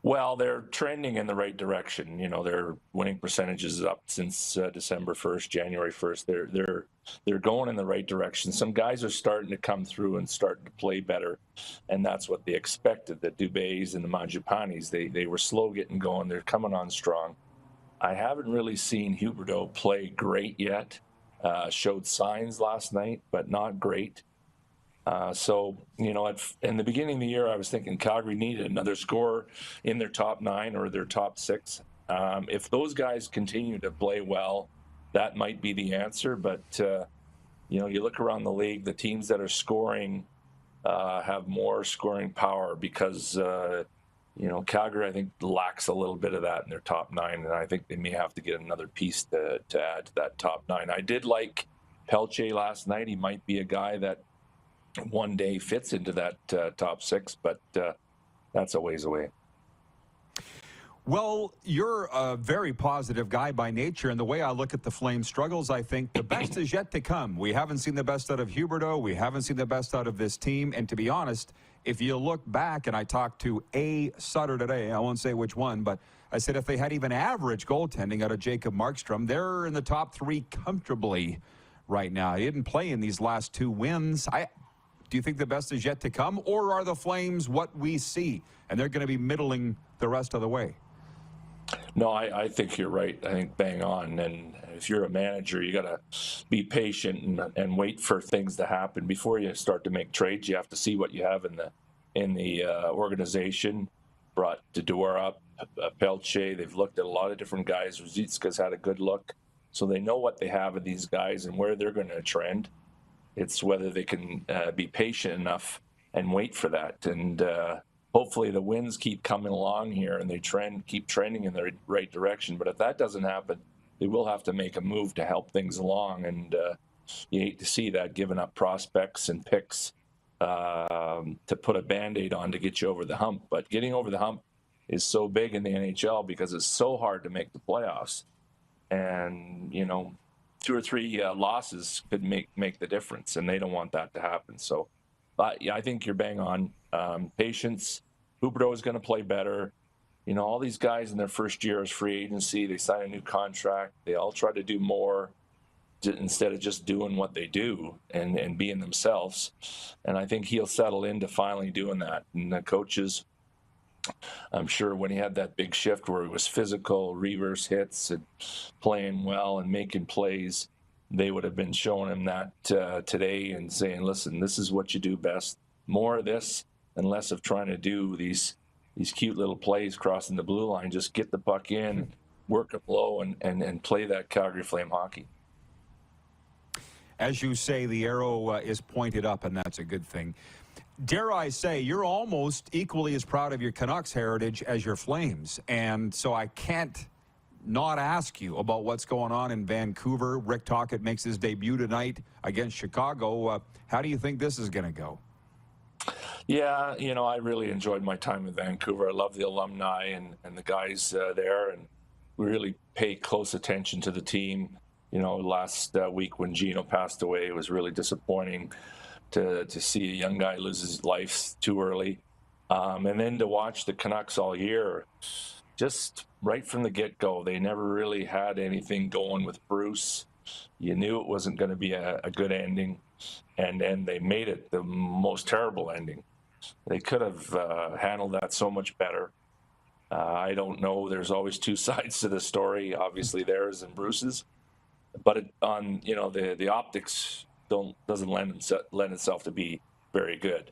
Well, they're trending in the right direction. Their winning percentage is up since December 1st, January 1st. They're going in the right direction. Some guys are starting to come through and starting to play better, and that's what they expected. The Dubés and the Mangiapanis, they were slow getting going. They're coming on strong. I haven't really seen Huberdeau play great yet. Showed signs last night, but not great. In the beginning of the year, I was thinking Calgary needed another scorer in their top 9 or their top 6. If those guys continue to play well, that might be the answer. But, you look around the league, the teams that are scoring have more scoring power because, Calgary, I think, lacks a little bit of that in their top 9. And I think they may have to get another piece to add to that top 9. I did like Pelche last night. He might be a guy that one day fits into that top 6, but that's a ways away. Well, you're a very positive guy by nature, and the way I look at the Flames' struggles, I think the best is yet to come. We haven't seen the best out of Huberdeau. We haven't seen the best out of this team, and to be honest, if you look back, and I talked to a Sutter today, I won't say which one, but I said if they had even average goaltending out of Jacob Markstrom, they're in the top 3 comfortably right now. He didn't play in these last 2 wins. Do you think the best is yet to come, or are the Flames what we see, and they're going to be middling the rest of the way? No, I think you're right. I think bang on. And if you're a manager, you got to be patient and wait for things to happen before you start to make trades. You have to see what you have in the organization. Brought Dador up, Pelche. They've looked at a lot of different guys. Ruzicka's had a good look, so they know what they have of these guys and where they're going to trend. It's whether they can be patient enough and wait for that. And hopefully the wins keep coming along here and they keep trending in the right direction. But if that doesn't happen, they will have to make a move to help things along. And you hate to see that, giving up prospects and picks to put a Band-Aid on to get you over the hump. But getting over the hump is so big in the NHL because it's so hard to make the playoffs. And, 2 or 3 losses could make the difference, and they don't want that to happen. So, yeah, I think you're bang on. Patience. Huberdeau is going to play better. All these guys in their first year as free agency, they sign a new contract. They all try to do more instead of just doing what they do and being themselves. And I think he'll settle into finally doing that. And the coaches, I'm sure when he had that big shift where it was physical, reverse hits, and playing well and making plays, they would have been showing him that today and saying, listen, this is what you do best. More of this and less of trying to do these cute little plays crossing the blue line. Just get the puck in, work up low, and play that Calgary Flame hockey. As you say, the arrow is pointed up, and that's a good thing. Dare I say, you're almost equally as proud of your Canucks heritage as your Flames. And so I can't not ask you about what's going on in Vancouver. Rick Tocchet makes his debut tonight against Chicago. How do you think this is going to go? Yeah, I really enjoyed my time in Vancouver. I love the alumni and the guys there, and we really pay close attention to the team. Last week when Gino passed away, it was really disappointing to see a young guy lose his life too early. And then to watch the Canucks all year, just right from the get-go, they never really had anything going with Bruce. You knew it wasn't going to be a good ending, and then they made it the most terrible ending. They could have handled that so much better. I don't know. There's always 2 sides to the story, obviously theirs and Bruce's. But the optics doesn't lend itself to be very good.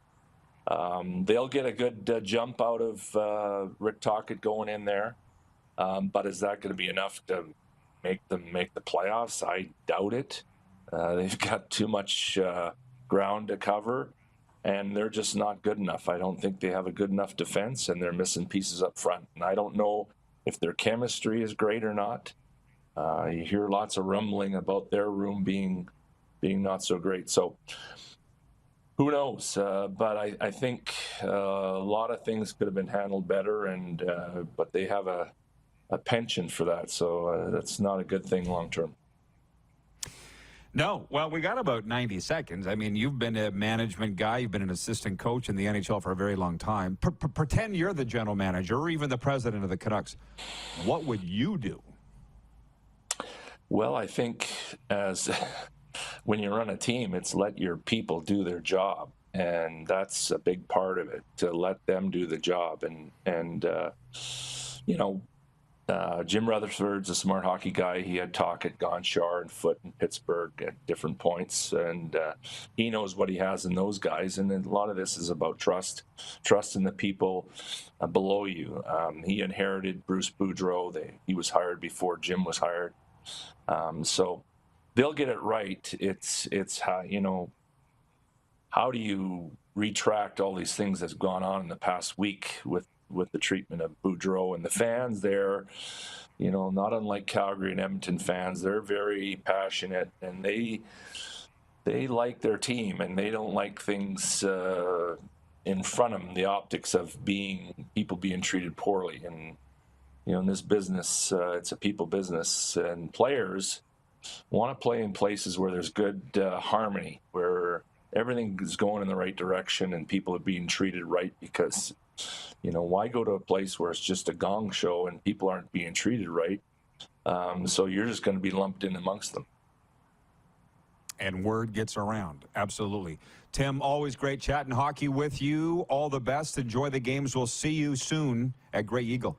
They'll get a good jump out of Rick Tocchet going in there, but is that going to be enough to make them make the playoffs? I doubt it. They've got too much ground to cover, and they're just not good enough. I don't think they have a good enough defense, and they're missing pieces up front. And I don't know if their chemistry is great or not. You hear lots of rumbling about their room being not so great. So who knows? But I think a lot of things could have been handled better, but they have a penchant for that. So that's not a good thing long term. No. Well, we got about 90 seconds. I mean, you've been a management guy. You've been an assistant coach in the NHL for a very long time. Pretend you're the general manager or even the president of the Canucks. What would you do? Well, I think when you run a team, it's let your people do their job. And that's a big part of it, to let them do the job. Jim Rutherford's a smart hockey guy. He had Tocchet, Gonchar, and Foote in Pittsburgh at different points. And he knows what he has in those guys. And a lot of this is about trust in the people below you. He inherited Bruce Boudreau. He was hired before Jim was hired. So they'll get it right. It's how do you retract all these things that's gone on in the past week with the treatment of Boudreau and the fans there, not unlike Calgary and Edmonton fans. They're very passionate, and they like their team, and they don't like things in front of them, the optics of people being treated poorly. And in this business, it's a people business, and players want to play in places where there's good harmony, where everything is going in the right direction and people are being treated right, because, why go to a place where it's just a gong show and people aren't being treated right? So you're just going to be lumped in amongst them. And word gets around. Absolutely. Tim, always great chatting hockey with you. All the best. Enjoy the games. We'll see you soon at Grey Eagle.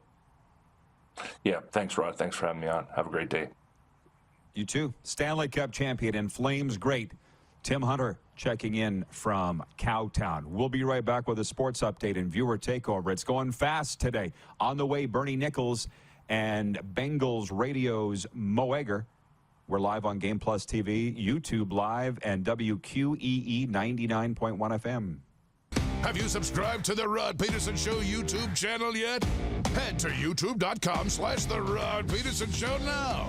Yeah, thanks, Rod. Thanks for having me on. Have a great day. You too. Stanley Cup champion and Flames great Tim Hunter checking in from Cowtown. We'll be right back with a sports update and viewer takeover. It's going fast today. On the way, Bernie Nicholls and Bengals Radio's Mo Egger. We're live on Game Plus TV, YouTube Live, and WQEE 99.1 FM. Have you subscribed to the Rod Pedersen Show YouTube channel yet? Head to youtube.com/The Rod Pedersen Show now.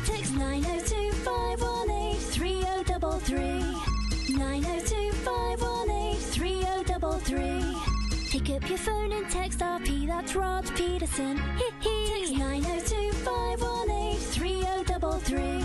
Text 902-518-3033. 902-518-3033. Pick up your phone and text RP, that's Rod Pedersen. Text 902-518-3033.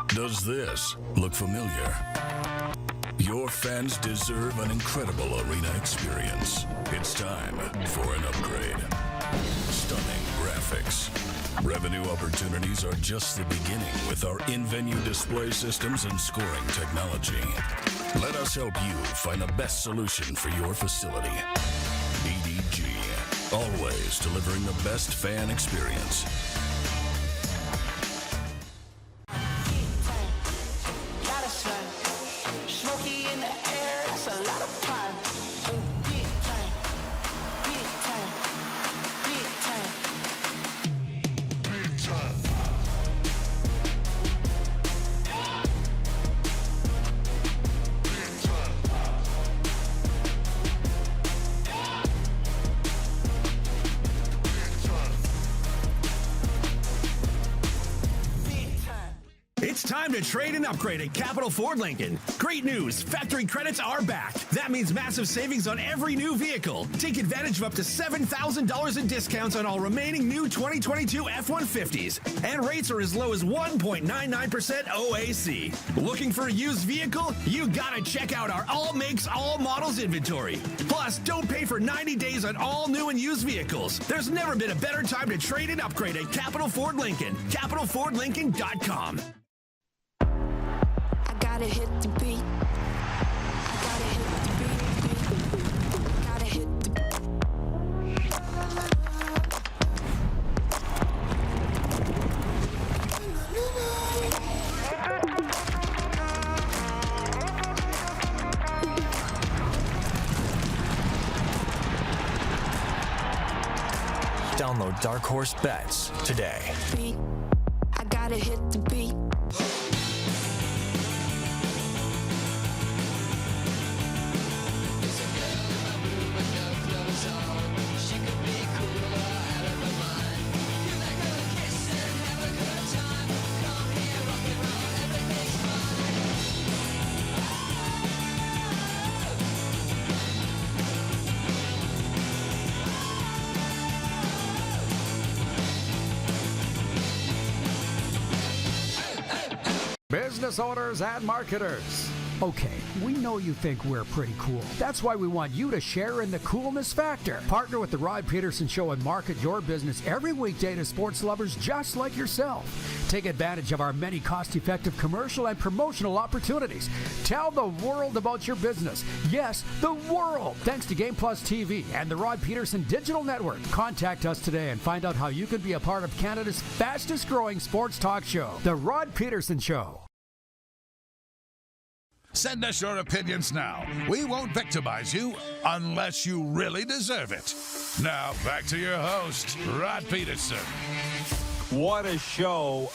Does this look familiar? Your fans deserve an incredible arena experience. It's time for an upgrade. Stunning graphics. Revenue opportunities are just the beginning with our in-venue display systems and scoring technology. Let us help you find the best solution for your facility. EDG, always delivering the best fan experience. It's time to trade and upgrade at Capital Ford Lincoln. Great news, factory credits are back. That means massive savings on every new vehicle. Take advantage of up to $7,000 in discounts on all remaining new 2022 F-150s. And rates are as low as 1.99% OAC. Looking for a used vehicle? You gotta check out our all makes, all models inventory. Plus, don't pay for 90 days on all new and used vehicles. There's never been a better time to trade and upgrade at Capital Ford Lincoln. CapitalFordLincoln.com. Gotta hit the beat. Gotta hit the beat. Gotta hit the Download Dark Horse Bets today. beat. I gotta hit the beat. Business owners and marketers. Okay, we know you think we're pretty cool. That's why we want you to share in the coolness factor. Partner with the Rod Pedersen Show and market your business every weekday to sports lovers just like yourself. Take advantage of our many cost-effective commercial and promotional opportunities. Tell the world about your business. Yes, the world. Thanks to Game Plus TV and the Rod Pedersen Digital Network. Contact us today and find out how you can be a part of Canada's fastest-growing sports talk show, The Rod Pedersen Show. Send us your opinions now. We won't victimize you unless you really deserve it. Now, back to your host, Rod Pedersen. What a show.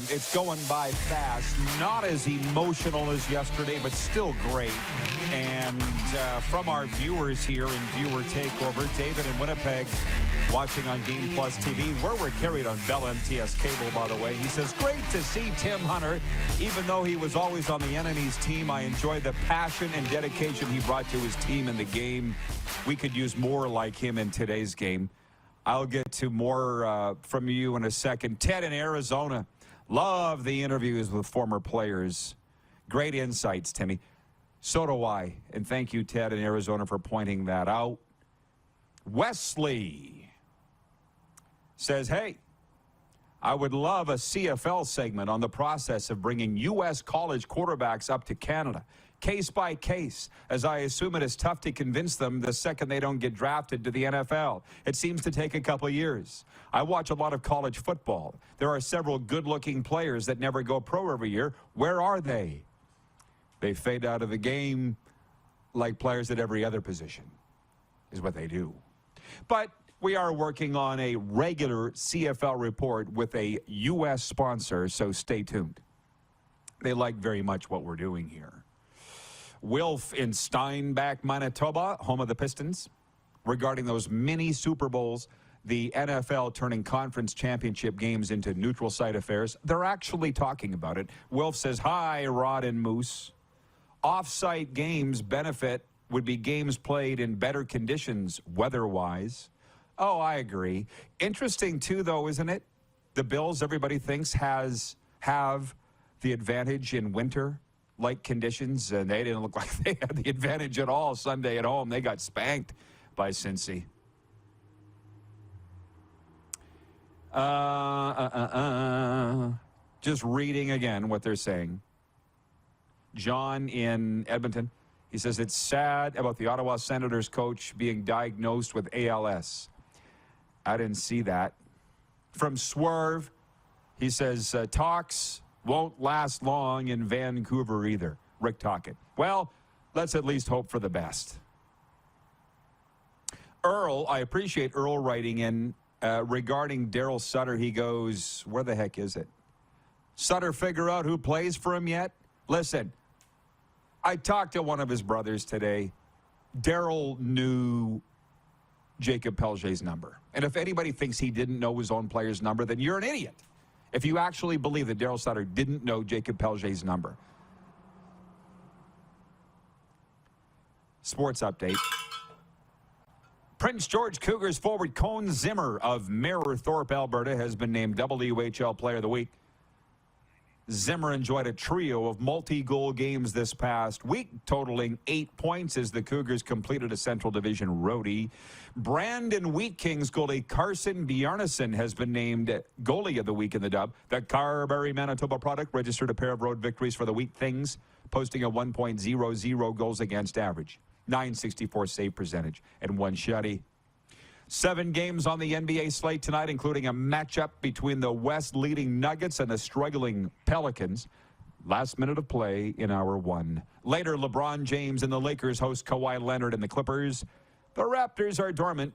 It's going by fast. Not as emotional as yesterday, but still great. And from our viewers here in Viewer Takeover, David in Winnipeg, watching on Game Plus TV, where we're carried on Bell MTS Cable, by the way. He says, great to see Tim Hunter. Even though he was always on the enemy's team, I enjoyed the passion and dedication he brought to his team in the game. We could use more like him in today's game. I'll get to more from you in a second. Ted in Arizona. Love the interviews with former players. Great insights, Timmy. So do I. And thank you, Ted in Arizona, for pointing that out. Wesley says, hey, I would love a CFL segment on the process of bringing U.S. college quarterbacks up to Canada. Case by case, as I assume it is tough to convince them the second they don't get drafted to the NFL. It seems to take a couple of years. I watch a lot of college football. There are several good-looking players that never go pro every year. Where are they? They fade out of the game like players at every other position, is what they do. But we are working on a regular CFL report with a U.S. sponsor, so stay tuned. They like very much what we're doing here. Wilf in Steinbach, Manitoba, home of the Pistons, regarding those mini Super Bowls, the NFL turning conference championship games into neutral site affairs. They're actually talking about it. Wilf says, hi, Rod and Moose. Off-site games benefit would be games played in better conditions weather-wise. Oh, I agree. Interesting, too, though, isn't it? The Bills, everybody thinks, have the advantage in winter-like conditions, and they didn't look like they had the advantage at all Sunday at home. They got spanked by Cincy. Just reading again what they're saying. John in Edmonton, he says, it's sad about the Ottawa Senators coach being diagnosed with ALS. I didn't see that. From Swerve, he says, talks won't last long in Vancouver either. Rick Tockett. Well, let's at least hope for the best. Earl, I appreciate Earl writing in regarding Daryl Sutter. He goes, where the heck is it? Sutter figure out who plays for him yet? Listen, I talked to one of his brothers today. Daryl knew Jacob Pelget's number. And if anybody thinks he didn't know his own player's number, then you're an idiot. If you actually believe that Daryl Sutter didn't know Jacob Pelget's number. Sports update. Prince George Cougars forward Cone Zimmer of Mirror Thorpe, Alberta, has been named WHL Player of the Week. Zimmer enjoyed a trio of multi-goal games this past week, totaling 8 points as the Cougars completed a Central Division roadie. Brandon Wheat Kings goalie Carson Bjarnason has been named Goalie of the Week in the dub. The Carberry, Manitoba product registered a pair of road victories for the Wheat Things, posting a 1.00 goals against average, .964 save percentage, and 1 shutty. 7 games on the NBA slate tonight, including a matchup between the West leading Nuggets and the struggling Pelicans. Last minute of play in hour 1. Later, LeBron James and the Lakers host Kawhi Leonard and the Clippers. The Raptors are dormant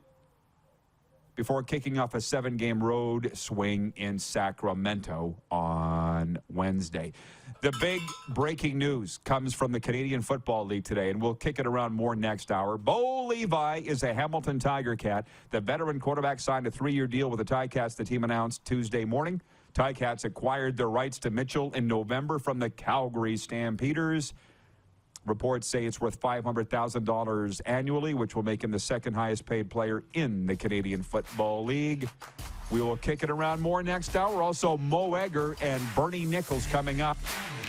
before kicking off a 7-game road swing in Sacramento on Wednesday. The big breaking news comes from the Canadian Football League today, and we'll kick it around more next hour. Bo Levi is a Hamilton Tiger Cat. The veteran quarterback signed a 3-year deal with the Ticats, the team announced Tuesday morning. Ticats acquired their rights to Mitchell in November from the Calgary Stampeders. Reports say it's worth $500,000 annually, which will make him the second highest paid player in the Canadian Football League. We will kick it around more next hour. Also, Mo Egger and Bernie Nicholls coming up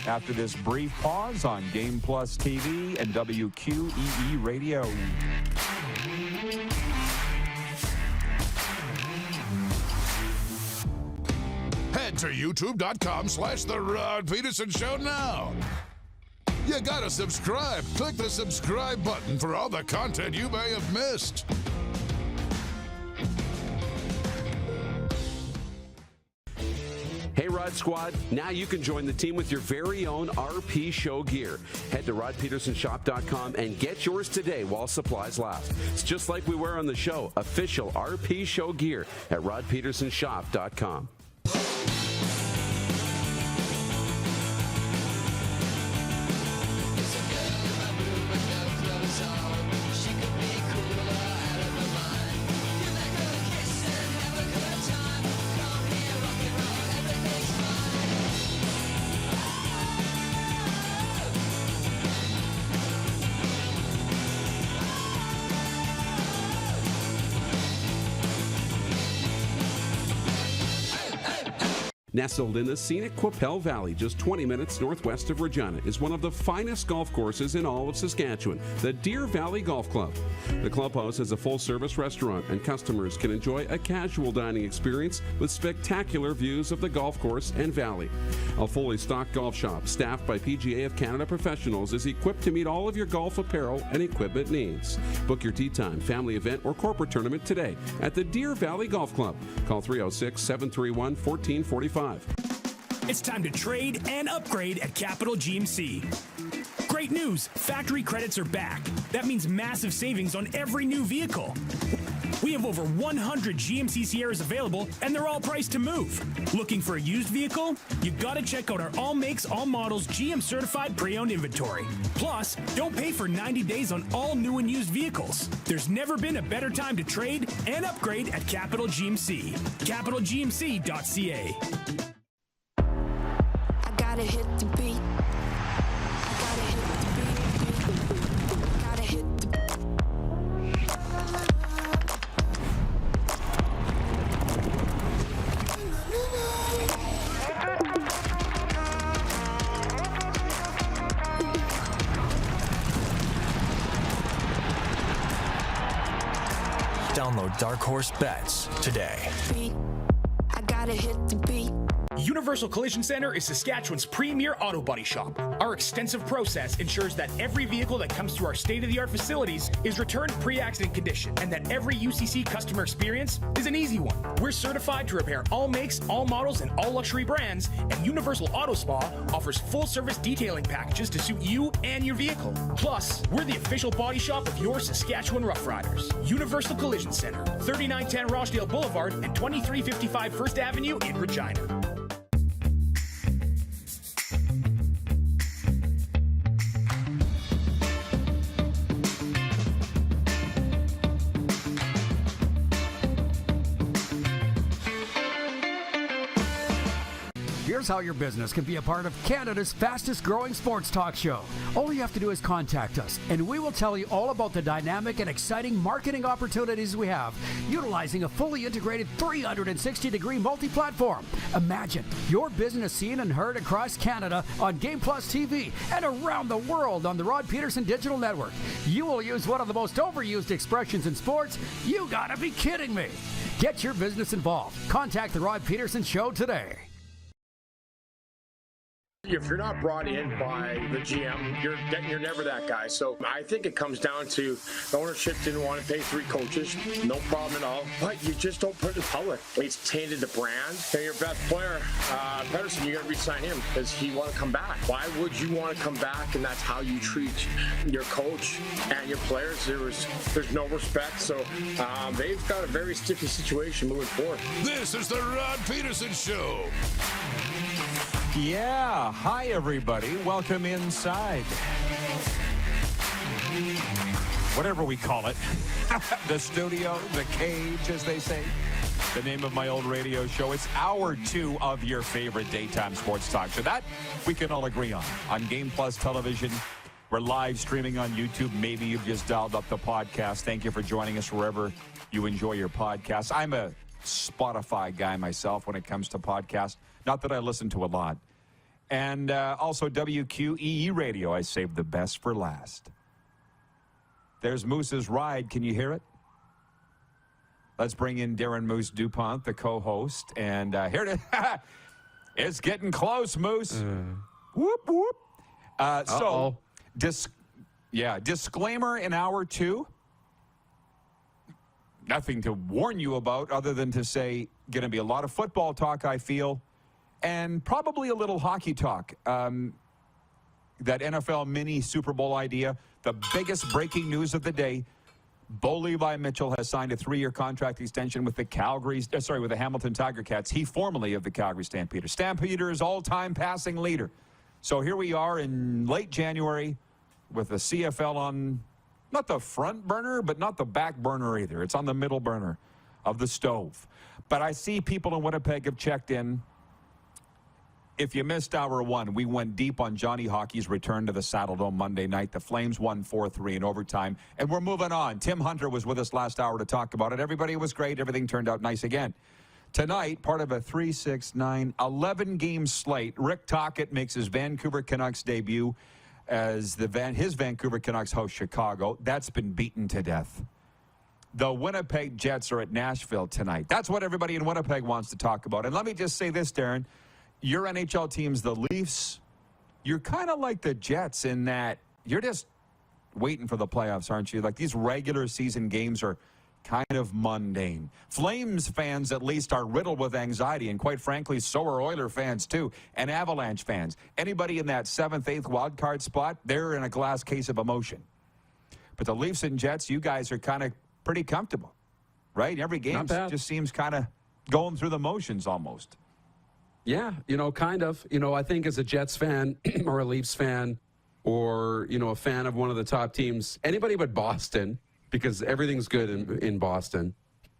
after this brief pause on Game Plus TV and WQEE Radio. Head to youtube.com/The Rod Pedersen Show now. You gotta subscribe. Click the subscribe button for all the content you may have missed. Hey, Rod Squad, now you can join the team with your very own RP Show gear. Head to rodpetersonshop.com and get yours today while supplies last. It's just like we wear on the show, official RP Show gear at rodpetersonshop.com. Nestled in the scenic Qu'Appelle Valley, just 20 minutes northwest of Regina, is one of the finest golf courses in all of Saskatchewan, the Deer Valley Golf Club. The clubhouse has a full-service restaurant, and customers can enjoy a casual dining experience with spectacular views of the golf course and valley. A fully stocked golf shop, staffed by PGA of Canada professionals, is equipped to meet all of your golf apparel and equipment needs. Book your tee time, family event, or corporate tournament today at the Deer Valley Golf Club. Call 306-731-1445. It's time to trade and upgrade at Capital GMC. Great news, factory credits are back. That means massive savings on every new vehicle. We have over 100 GMC Sierras available, and they're all priced to move. Looking for a used vehicle? You gotta check out our all makes, all models, GM certified pre-owned inventory. Plus, don't pay for 90 days on all new and used vehicles. There's never been a better time to trade and upgrade at Capital GMC. CapitalGMC.ca. I gotta hit the beat. I gotta hit the beat. Gotta hit the Download Dark Horse Bets today. I gotta hit the beat. Universal Collision Center is Saskatchewan's premier auto body shop. Our extensive process ensures that every vehicle that comes through our state-of-the-art facilities is returned pre-accident condition, and that every UCC customer experience is an easy one. We're certified to repair all makes, all models, and all luxury brands, and Universal Auto Spa offers full-service detailing packages to suit you and your vehicle. Plus, we're the official body shop of your Saskatchewan Rough Riders. Universal Collision Center, 3910 Rochdale Boulevard and 2355 First Avenue in Regina. Here's how your business can be a part of Canada's fastest growing sports talk show. All you have to do is contact us, and we will tell you all about the dynamic and exciting marketing opportunities we have, utilizing a fully integrated 360-degree multi-platform. Imagine your business seen and heard across Canada on Game Plus TV and around the world on the Rod Pedersen Digital Network. You will use one of the most overused expressions in sports. You gotta be kidding me. Get your business involved. Contact the Rod Pedersen Show today. If you're not brought in by the GM, you're never that guy. So I think it comes down to the ownership didn't want to pay 3 coaches, no problem at all. But you just don't put it in public. It's tainted the brand. And your best player, Pedersen, you got to re-sign him because he want to come back. Why would you want to come back? And that's how you treat your coach and your players. There's no respect. So they've got a very sticky situation moving forward. This is the Rod Pedersen Show. Yeah, hi everybody. Welcome inside. Whatever we call it. The studio, the cage, as they say. The name of my old radio show. It's hour 2 of your favorite daytime sports talk show. That we can all agree on Game Plus Television. We're live streaming on YouTube. Maybe you've just dialed up the podcast. Thank you for joining us wherever you enjoy your podcast. I'm a Spotify guy myself when it comes to podcasts. Not that I listen to a lot. And also WQEE Radio. I saved the best for last. There's Moose's Ride. Can you hear it? Let's bring in Darren Moose DuPont, the co-host. And here it is. It's getting close, Moose. Whoop, whoop. Disclaimer in hour 2. Nothing to warn you about other than to say going to be a lot of football talk, I feel. And probably a little hockey talk. That NFL mini Super Bowl idea. The biggest breaking news of the day. Bo Levi Mitchell has signed a 3-year contract extension with the with the Hamilton Tiger Cats. He formerly of the Calgary Stampeders. Stampeders all-time passing leader. So here we are in late January with the CFL on not the front burner, but not the back burner either. It's on the middle burner of the stove. But I see people in Winnipeg have checked in. If you missed hour 1, we went deep on Johnny Hockey's return to the Saddledome Monday night. The Flames won 4-3 in overtime, and we're moving on. Tim Hunter was with us last hour to talk about it. Everybody was great. Everything turned out nice again. Tonight, part of a 11-game slate, Rick Tocchet makes his Vancouver Canucks debut as his Vancouver Canucks host Chicago. That's been beaten to death. The Winnipeg Jets are at Nashville tonight. That's what everybody in Winnipeg wants to talk about. And let me just say this, Darren. Your NHL teams, the Leafs, you're kind of like the Jets in that you're just waiting for the playoffs, aren't you? Like, these regular season games are kind of mundane. Flames fans, at least, are riddled with anxiety, and quite frankly, so are Oiler fans, too, and Avalanche fans. Anybody in that 7th, 8th wild card spot, they're in a glass case of emotion. But the Leafs and Jets, you guys are kind of pretty comfortable, right? Every game just seems kind of going through the motions almost. Yeah, kind of. I think as a Jets fan or a Leafs fan or, a fan of one of the top teams, anybody but Boston, because everything's good in Boston.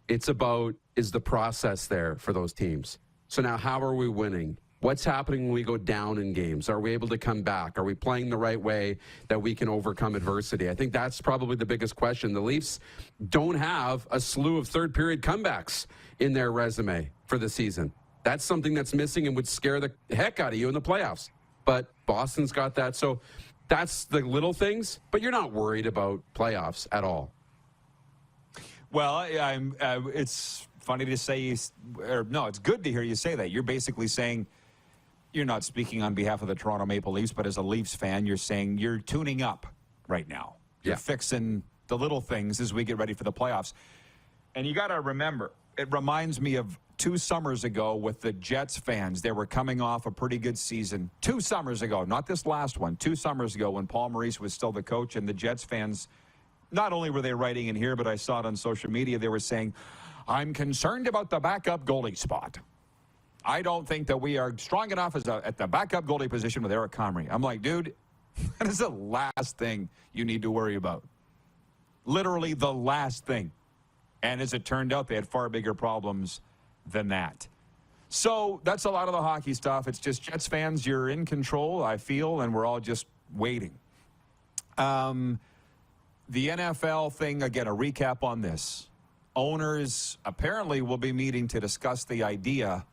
It's about, is the process there for those teams? So now how are we winning? What's happening when we go down in games? Are we able to come back? Are we playing the right way that we can overcome adversity? I think that's probably the biggest question. The Leafs don't have a slew of third-period comebacks in their resume for the season. That's something that's missing and would scare the heck out of you in the playoffs. But Boston's got that. So that's the little things, but you're not worried about playoffs at all. Well, it's funny to say, it's good to hear you say that. You're basically saying, you're not speaking on behalf of the Toronto Maple Leafs, but as a Leafs fan, you're saying you're tuning up right now. You're fixing the little things as we get ready for the playoffs. And you got to remember, it reminds me of 2 summers ago with the Jets fans. They were coming off a pretty good season. 2 summers ago, not this last one, 2 summers ago when Paul Maurice was still the coach, and the Jets fans, not only were they writing in here, but I saw it on social media, they were saying, I'm concerned about the backup goalie spot. I don't think that we are strong enough at the backup goalie position with Eric Comrie. I'm like, dude, that is the last thing you need to worry about. Literally the last thing. And as it turned out, they had far bigger problems than that. So that's a lot of the hockey stuff. It's just Jets fans, you're in control, I feel, and we're all just waiting. The NFL thing, again, a recap on this. Owners apparently will be meeting to discuss the idea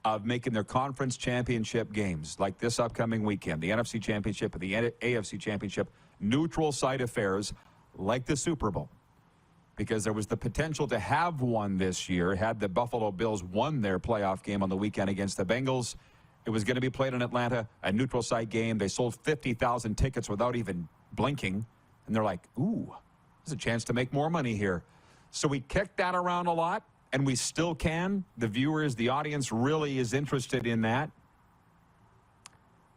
of making their conference championship games, like this upcoming weekend, the NFC Championship and the AFC Championship, neutral site affairs like the Super Bowl. Because there was the potential to have one this year had the Buffalo Bills won their playoff game on the weekend against the Bengals. It was going to be played in Atlanta, a neutral site game. They sold 50,000 tickets without even blinking. And they're like, ooh, there's a chance to make more money here. So we kicked that around a lot, and we still can. The viewers, the audience really is interested in that.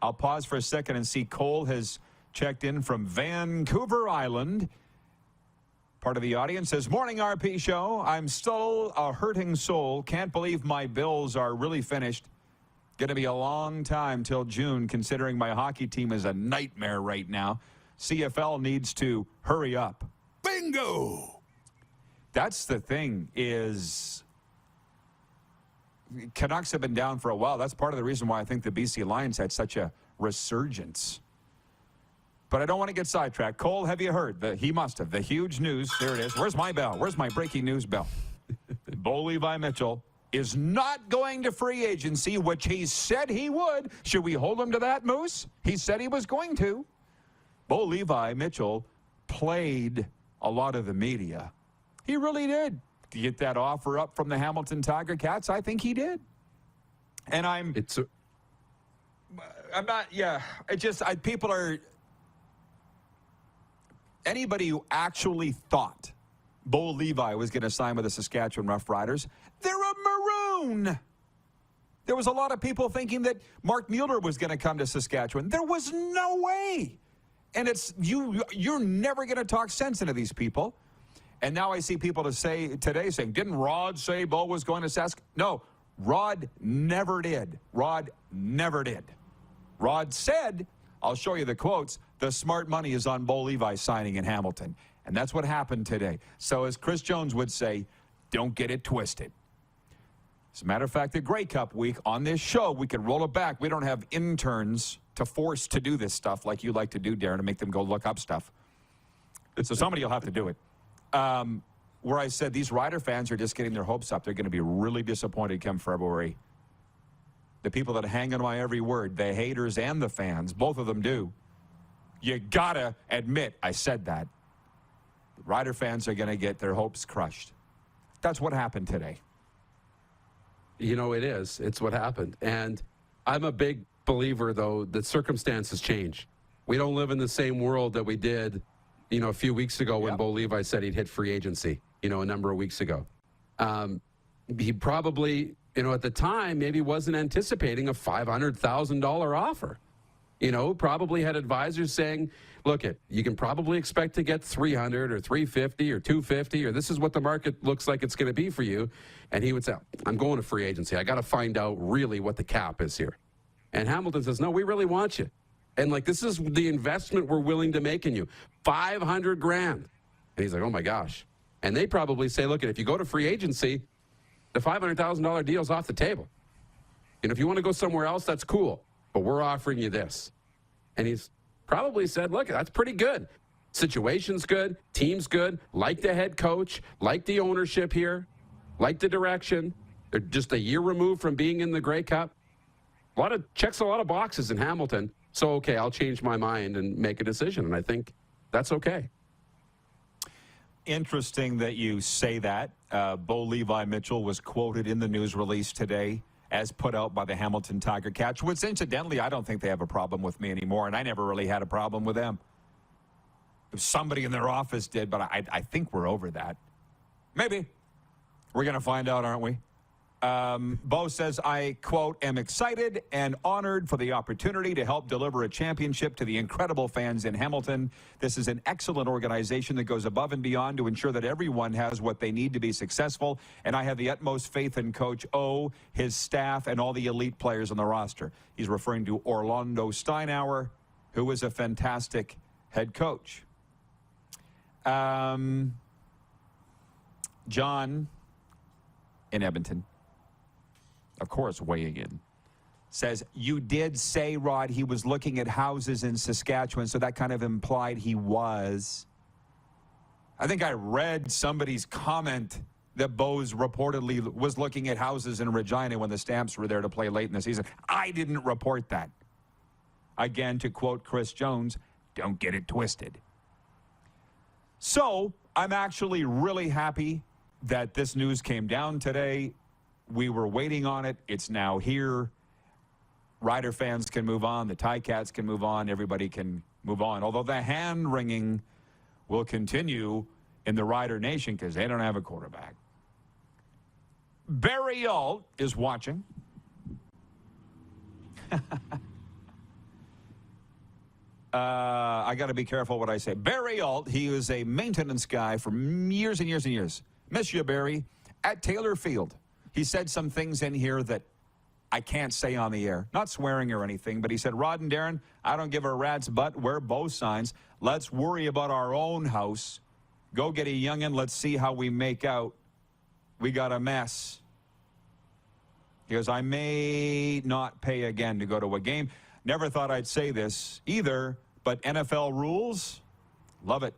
I'll pause for a second and see Cole has checked in from Vancouver Island. Part of the audience says, morning RP show. I'm still a hurting soul. Can't believe my Bills are really finished. Going to be a long time till June, considering my hockey team is a nightmare right now. CFL needs to hurry up. Bingo! That's the thing is Canucks have been down for a while. That's part of the reason why I think the BC Lions had such a resurgence. But I don't want to get sidetracked. Cole, have you heard? He must have. The huge news. There it is. Where's my bell? Where's my breaking news bell? Bo Levi Mitchell is not going to free agency, which he said he would. Should we hold him to that, Moose? He said he was going to. Bo Levi Mitchell played a lot of the media. He really did. To get that offer up from the Hamilton Tiger Cats, I think he did. And people are, anybody who actually thought Bo Levi was going to sign with the Saskatchewan Roughriders, they're a maroon. There was a lot of people thinking that Mark Mueller was going to come to Saskatchewan. There was no way. And it's you're never going to talk sense into these people. And now I see people today saying, didn't Rod say Bo was going to Sask? No, Rod never did. Rod never did. Rod said, I'll show you the quotes, the smart money is on Bo Levi signing in Hamilton. And that's what happened today. So as Chris Jones would say, don't get it twisted. As a matter of fact, the Grey Cup week on this show, we can roll it back. We don't have interns to force to do this stuff like you like to do, Darren, to make them go look up stuff. So somebody will have to do it. where I said these Rider fans are just getting their hopes up. They're going to be really disappointed come February. The people that hang on my every word, the haters and the fans, both of them do. You got to admit I said that. The Rider fans are going to get their hopes crushed. That's what happened today. You know, it is. It's what happened. And I'm a big believer, though, that circumstances change. We don't live in the same world that we did, you know, a few weeks ago when Bo Levi said he'd hit free agency, you know, a number of weeks ago. He probably, you know, at the time, maybe wasn't anticipating a $500,000 offer. You know, probably had advisors saying, look, you can probably expect to get $300 or $350 or $250, or this is what the market looks like it's going to be for you. And he would say, I'm going to free agency. I got to find out really what the cap is here. And Hamilton says, no, we really want you. And like, this is the investment we're willing to make in you. $500,000. And he's like, oh my gosh. And they probably say, look, if you go to free agency, the $500,000 deal's off the table. And if you want to go somewhere else, that's cool. But we're offering you this. And he's probably said, look, that's pretty good. Situation's good. Team's good. Like the head coach. Like the ownership here. Like the direction. They're just a year removed from being in the Grey Cup. Checks a lot of boxes in Hamilton. So, okay, I'll change my mind and make a decision. And I think that's okay. Interesting that you say that. Bo Levi Mitchell was quoted in the news release today as put out by the Hamilton Tiger Cats, which incidentally, I don't think they have a problem with me anymore, and I never really had a problem with them. If somebody in their office did, but I think we're over that. Maybe. We're going to find out, aren't we? Bo says, I, quote, am excited and honored for the opportunity to help deliver a championship to the incredible fans in Hamilton. This is an excellent organization that goes above and beyond to ensure that everyone has what they need to be successful, and I have the utmost faith in Coach O, his staff, and all the elite players on the roster. He's referring to Orlando Steinauer, who is a fantastic head coach. John in Edmonton, of course, weighing in, says, you did say, Rod, he was looking at houses in Saskatchewan, so that kind of implied he was. I think I read somebody's comment that Bo's reportedly was looking at houses in Regina when the Stamps were there to play late in the season. I didn't report that. Again, to quote Chris Jones, don't get it twisted. So I'm actually really happy that this news came down today. We were waiting on it. It's now here. Rider fans can move on. The Ticats can move on. Everybody can move on. Although the hand-wringing will continue in the Rider Nation because they don't have a quarterback. Barry Alt is watching. I got to be careful what I say. Barry Alt, he was a maintenance guy for years and years and years. Miss you, Barry. At Taylor Field. He said some things in here that I can't say on the air. Not swearing or anything, but he said, Rod and Darren, I don't give a rat's butt. We're both signs. Let's worry about our own house. Go get a youngin'. Let's see how we make out. We got a mess. He goes, I may not pay again to go to a game. Never thought I'd say this either, but NFL rules, love it.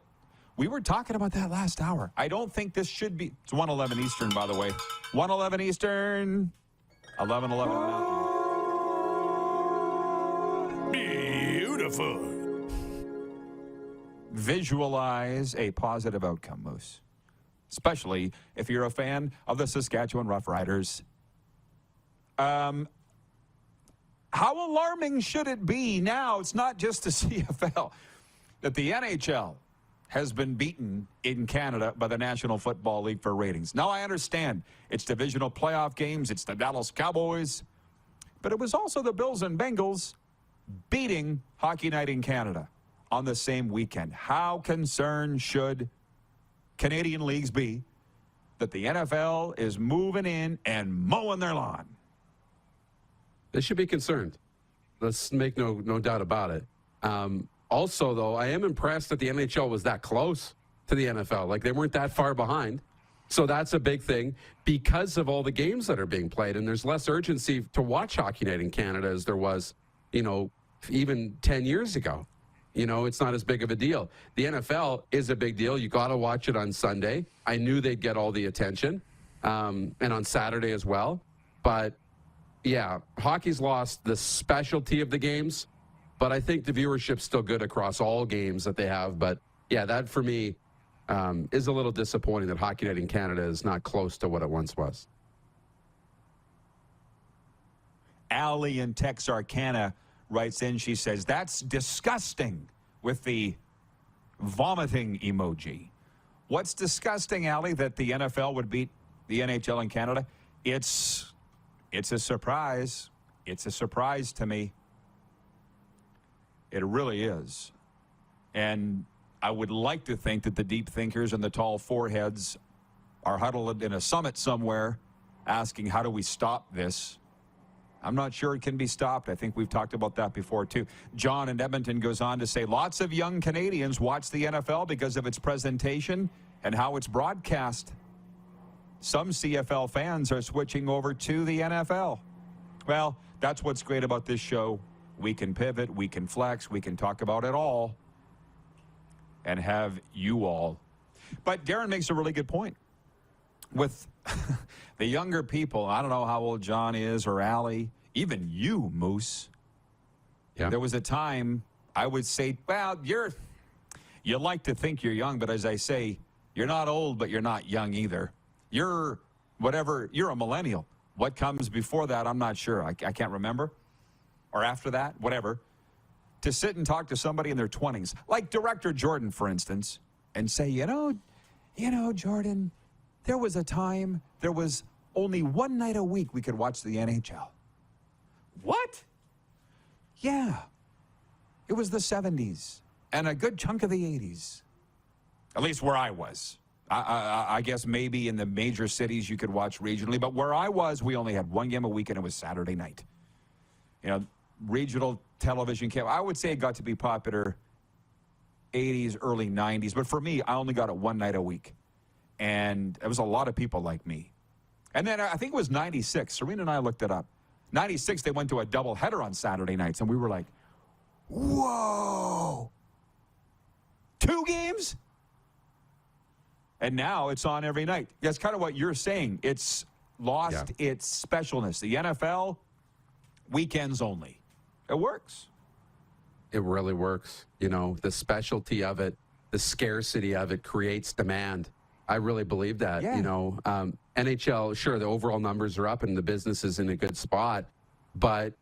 We were talking about that last hour. I don't think this should be. It's 1:11 Eastern, by the way. 1:11 Eastern, 11:11. Beautiful. Visualize a positive outcome, Moose. Especially if you're a fan of the Saskatchewan Roughriders. How alarming should it be now? It's not just the CFL, that the NHL has been beaten in Canada by the National Football League for ratings. Now, I understand it's divisional playoff games. It's the Dallas Cowboys. But it was also the Bills and Bengals beating Hockey Night in Canada on the same weekend. How concerned should Canadian leagues be that the NFL is moving in and mowing their lawn? They should be concerned. Let's make no doubt about it. Also, though, I am impressed that the NHL was that close to the NFL. Like, they weren't that far behind. So that's a big thing because of all the games that are being played. And there's less urgency to watch Hockey Night in Canada as there was, you know, even 10 years ago. It's not as big of a deal. The NFL is a big deal. You got to watch it on Sunday. I knew they'd get all the attention, and on Saturday as well. But, yeah, hockey's lost the specialty of the games, but I think the viewership's still good across all games that they have. But, yeah, that for me is a little disappointing that Hockey Night in Canada is not close to what it once was. Allie in Texarkana writes in, she says, that's disgusting, with the vomiting emoji. What's disgusting, Allie, that the NFL would beat the NHL in Canada? It's a surprise. It's a surprise to me. It really is. And I would like to think that the deep thinkers and the tall foreheads are huddled in a summit somewhere asking, how do we stop this? I'm not sure it can be stopped. I think we've talked about that before, too. John in Edmonton goes on to say, lots of young Canadians watch the NFL because of its presentation and how it's broadcast. Some CFL fans are switching over to the NFL. Well, that's what's great about this show. We can pivot, we can flex, we can talk about it all and have you all. But Darren makes a really good point. With the younger people, I don't know how old John is or Allie, even you, Moose. Yeah. There was a time I would say, well, you like to think you're young, but as I say, you're not old, but you're not young either. You're a millennial. What comes before that, I'm not sure. I can't remember. Or after that, whatever. To sit and talk to somebody in their 20s, like Director Jordan, for instance, and say, you know, Jordan, there was a time, there was only one night a week we could watch the NHL. What? Yeah. It was the 70s and a good chunk of the 80s. At least where I was. I guess maybe in the major cities you could watch regionally, but where I was, we only had one game a week, and it was Saturday night. Regional television cable, I would say it got to be popular 80s, early 90s, but for me, I only got it one night a week. And there was a lot of people like me. And then I think it was 96. Serena and I looked it up. 96, they went to a doubleheader on Saturday nights, and we were like, whoa. 2 games? And now it's on every night. That's kind of what you're saying. It's lost its specialness. The NFL, weekends only. It works. It really works. The specialty of it, the scarcity of it creates demand. I really believe that. Yeah. NHL, sure, the overall numbers are up and the business is in a good spot. But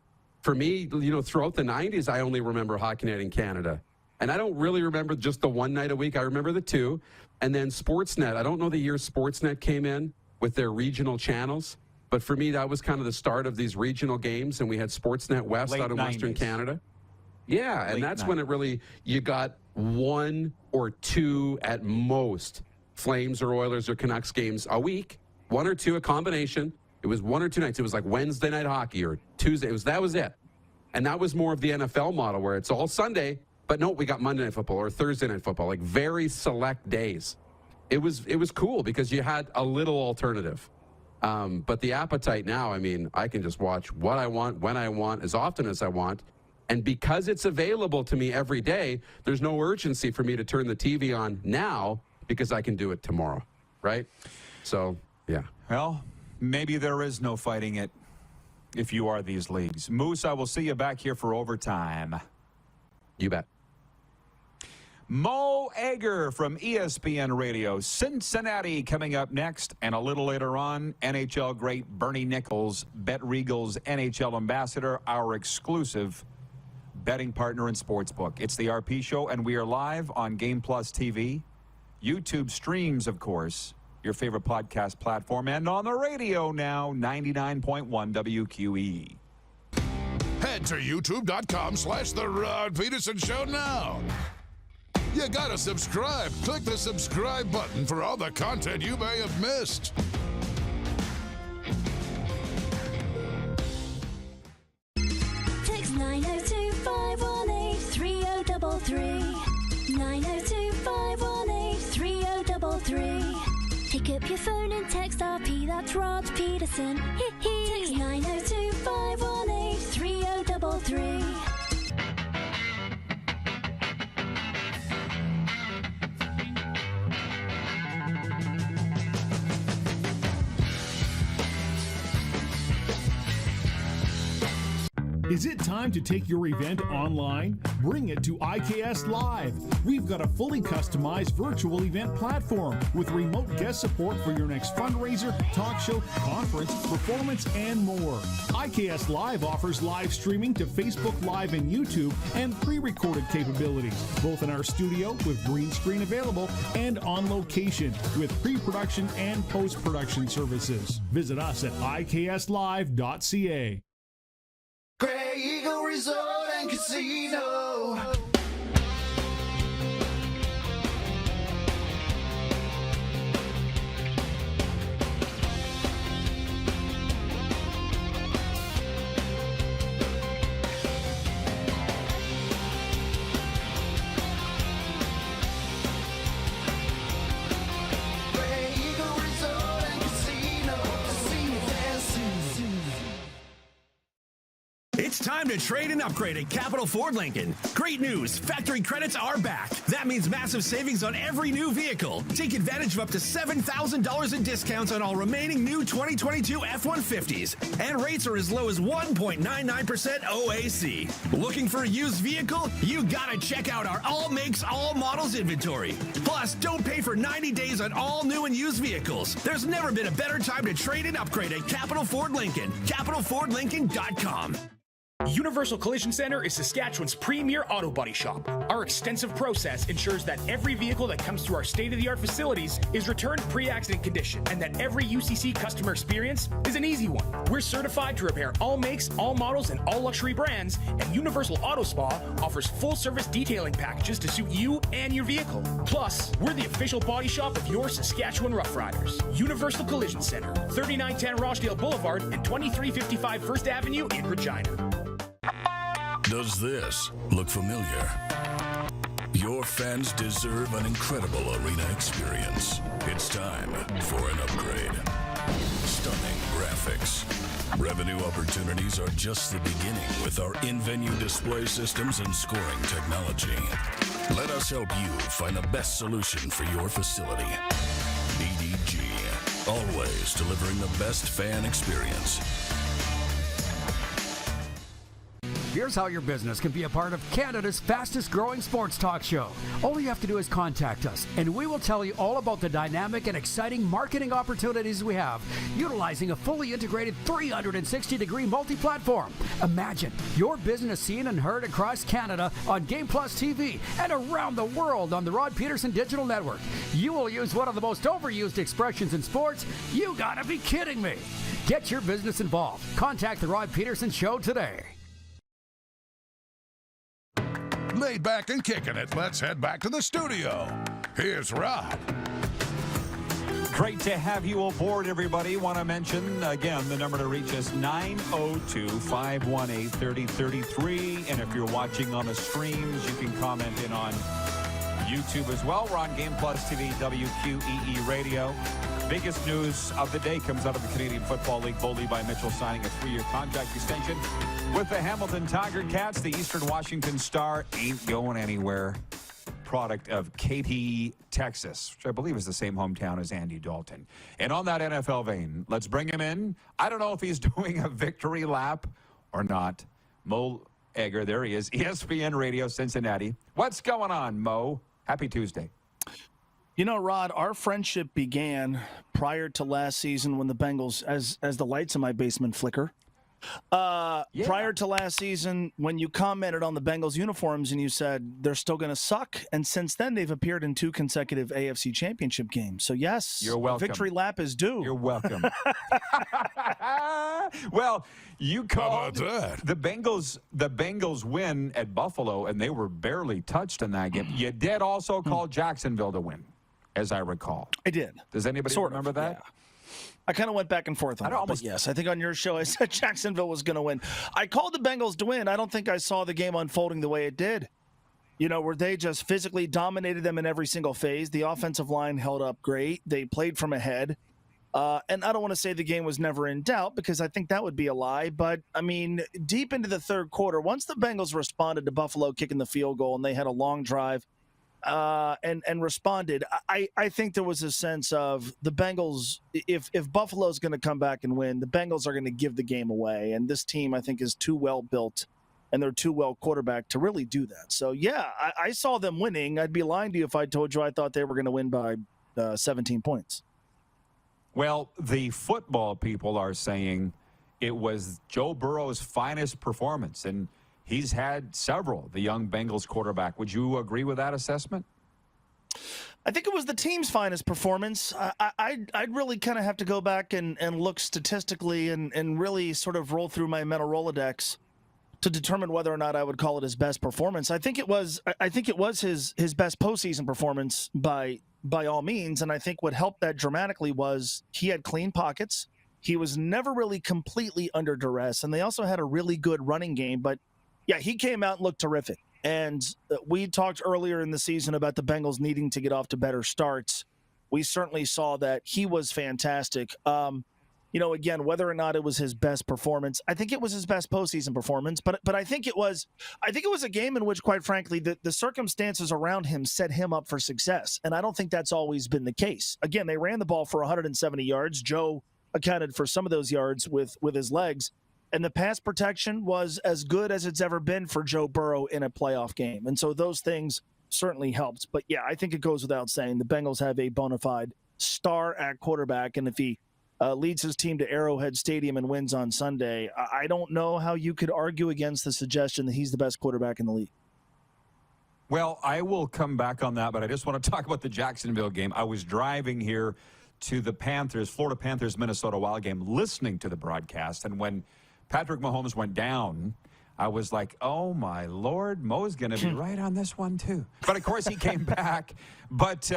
for me, throughout the 90s, I only remember Hockey Night in Canada. And I don't really remember just the one night a week. I remember the 2. And then Sportsnet. I don't know the year Sportsnet came in with their regional channels. But for me, that was kind of the start of these regional games. And we had Sportsnet West out in Western Canada. Yeah, and that's when it really, you got 1 or 2 at most Flames or Oilers or Canucks games a week. 1 or 2, a combination. It was 1 or 2 nights. It was like Wednesday night hockey or Tuesday. That was it. And that was more of the NFL model where it's all Sunday, but no, we got Monday Night Football or Thursday Night Football, like very select days. It was cool because you had a little alternative. But the appetite now, I can just watch what I want, when I want, as often as I want. And because it's available to me every day, there's no urgency for me to turn the TV on now because I can do it tomorrow, right? So, yeah. Well, maybe there is no fighting it if you are these leagues. Moose, I will see you back here for overtime. You bet. Mo Egger from ESPN Radio, Cincinnati coming up next, and a little later on, NHL great Bernie Nicholls, Bet Regal's NHL ambassador, our exclusive betting partner and sportsbook. It's the RP Show, and we are live on Game Plus TV, YouTube streams, of course, your favorite podcast platform, and on the radio now, 99.1 WQE. Head to youtube.com/The Rod Pedersen Show now. You gotta subscribe. Click the subscribe button for all the content you may have missed. Text 902-518-3033. 902-518-3033. Pick up your phone and text RP, that's Rod Pedersen. Text 902-518-3033. Is it time to take your event online? Bring it to IKS Live. We've got a fully customized virtual event platform with remote guest support for your next fundraiser, talk show, conference, performance, and more. IKS Live offers live streaming to Facebook Live and YouTube and pre-recorded capabilities, both in our studio with green screen available and on location with pre-production and post-production services. Visit us at ikslive.ca. Grey Eagle Resort and Casino. Grey Eagle Resort and Casino. Casino fancy. It's time to trade and upgrade at Capital Ford Lincoln. Great news, factory credits are back. That means massive savings on every new vehicle. Take advantage of up to $7,000 in discounts on all remaining new 2022 F-150s. And rates are as low as 1.99% OAC. Looking for a used vehicle? You gotta check out our all makes, all models inventory. Plus, don't pay for 90 days on all new and used vehicles. There's never been a better time to trade and upgrade at Capital Ford Lincoln. CapitalFordLincoln.com. Universal Collision Center is Saskatchewan's premier auto body shop. Our extensive process ensures that every vehicle that comes through our state-of-the-art facilities is returned pre-accident condition, and that every UCC customer experience is an easy one. We're certified to repair all makes, all models, and all luxury brands, and Universal Auto Spa offers full-service detailing packages to suit you and your vehicle. Plus, we're the official body shop of your Saskatchewan Rough Riders. Universal Collision Center, 3910 Rochdale Boulevard and 2355 First Avenue in Regina. Does this look familiar? Your fans deserve an incredible arena experience. It's time for an upgrade. Stunning graphics. Revenue opportunities are just the beginning with our in-venue display systems and scoring technology. Let us help you find the best solution for your facility. EDG, always delivering the best fan experience. Here's how your business can be a part of Canada's fastest growing sports talk show. All you have to do is contact us, and we will tell you all about the dynamic and exciting marketing opportunities we have, utilizing a fully integrated 360-degree multi-platform. Imagine your business seen and heard across Canada on Game Plus TV and around the world on the Rod Pedersen Digital Network. You will use one of the most overused expressions in sports. You gotta be kidding me. Get your business involved. Contact the Rod Pedersen Show today. Laid back and kicking it, let's head back to the studio. Here's Rod. Great to have you aboard, everybody. Want to mention, again, the number to reach us, 902-518-3033. And if you're watching on the streams, you can comment in on YouTube as well. We're on Game Plus TV, WQEE Radio. Biggest news of the day comes out of the Canadian Football League. Bo Levi Mitchell signing a 3-year contract extension with the Hamilton Tiger Cats. The Eastern Washington Star ain't going anywhere. Product of Katy, Texas, which I believe is the same hometown as Andy Dalton. And on that NFL vein, let's bring him in. I don't know if he's doing a victory lap or not. Mo Egger, there he is, ESPN Radio Cincinnati. What's going on, Mo? Happy Tuesday. You know, Rod, our friendship began prior to last season when the Bengals, as the lights in my basement flicker, prior to last season when you commented on the Bengals uniforms and you said they're still going to suck. And since then, they've appeared in 2 consecutive AFC championship games. So, yes, you're welcome. Victory lap is due. You're welcome. Well, you called the Bengals win at Buffalo, and they were barely touched in that game. You did also call Jacksonville to win, as I recall. I did. Does anybody remember that? Yeah. I kind of went back and forth on that, but yes. I think on your show I said Jacksonville was going to win. I called the Bengals to win. I don't think I saw the game unfolding the way it did. You know, where they just physically dominated them in every single phase. The offensive line held up great. They played from ahead. And I don't want to say the game was never in doubt because I think that would be a lie. But, I mean, deep into the third quarter, once the Bengals responded to Buffalo kicking the field goal and they had a long drive, and responded. I think there was a sense of the Bengals, if Buffalo's going to come back and win, the Bengals are going to give the game away. And this team, I think, is too well built and they're too well quarterbacked to really do that. So, yeah, I saw them winning. I'd be lying to you if I told you I thought they were going to win by 17 points. Well, the football people are saying it was Joe Burrow's finest performance, and he's had several, the young Bengals quarterback. Would you agree with that assessment? I think it was the team's finest performance. I'd really kind of have to go back and look statistically and really sort of roll through my mental Rolodex to determine whether or not I would call it his best performance. I think it was his best postseason performance by all means, and I think what helped that dramatically was he had clean pockets. He was never really completely under duress, and they also had a really good running game. But, yeah, he came out and looked terrific. And we talked earlier in the season about the Bengals needing to get off to better starts. We certainly saw that. He was fantastic. Again, whether or not it was his best performance, I think it was his best postseason performance. But I think it was a game in which, quite frankly, the circumstances around him set him up for success. And I don't think that's always been the case. Again, they ran the ball for 170 yards. Joe accounted for some of those yards with his legs. And the pass protection was as good as it's ever been for Joe Burrow in a playoff game. And so those things certainly helped. But, yeah, I think it goes without saying the Bengals have a bona fide star at quarterback. And if he leads his team to Arrowhead Stadium and wins on Sunday, I don't know how you could argue against the suggestion that he's the best quarterback in the league. Well, I will come back on that, but I just want to talk about the Jacksonville game. I was driving here to the Florida Panthers, Minnesota Wild game, listening to the broadcast, and when Patrick Mahomes went down, I was like, oh, my Lord, Mo's going to be right on this one, too. But, of course, he came back. But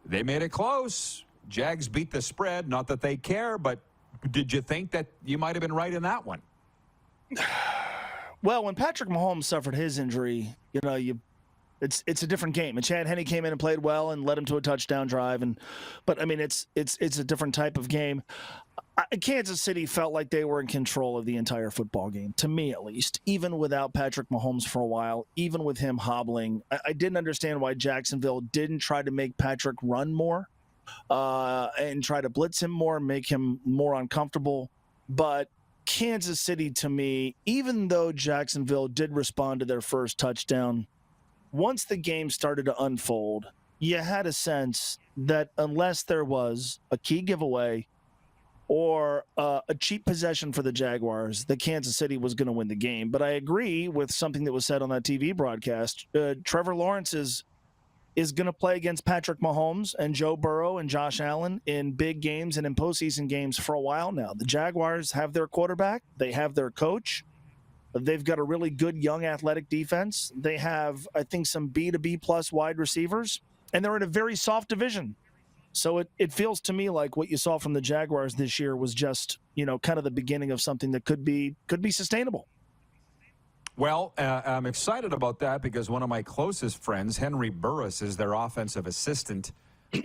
they made it close. Jags beat the spread. Not that they care, but did you think that you might have been right in that one? Well, when Patrick Mahomes suffered his injury, it's a different game. And Chad Henne came in and played well and led him to a touchdown drive. But I mean, it's a different type of game. Kansas City felt like they were in control of the entire football game, to me at least, even without Patrick Mahomes for a while, even with him hobbling. I didn't understand why Jacksonville didn't try to make Patrick run more and try to blitz him more, make him more uncomfortable. But Kansas City, to me, even though Jacksonville did respond to their first touchdown, once the game started to unfold, you had a sense that unless there was a key giveaway or a cheap possession for the Jaguars, that Kansas City was going to win the game. But I agree with something that was said on that TV broadcast. Trevor Lawrence is going to play against Patrick Mahomes and Joe Burrow and Josh Allen in big games and in postseason games for a while now. The Jaguars have their quarterback. They have their coach. They've got a really good young athletic defense. They have, I think, some B to B plus wide receivers, and they're in a very soft division. So it feels to me like what you saw from the Jaguars this year was just, kind of the beginning of something that could be sustainable. Well, I'm excited about that because one of my closest friends, Henry Burris, is their offensive assistant,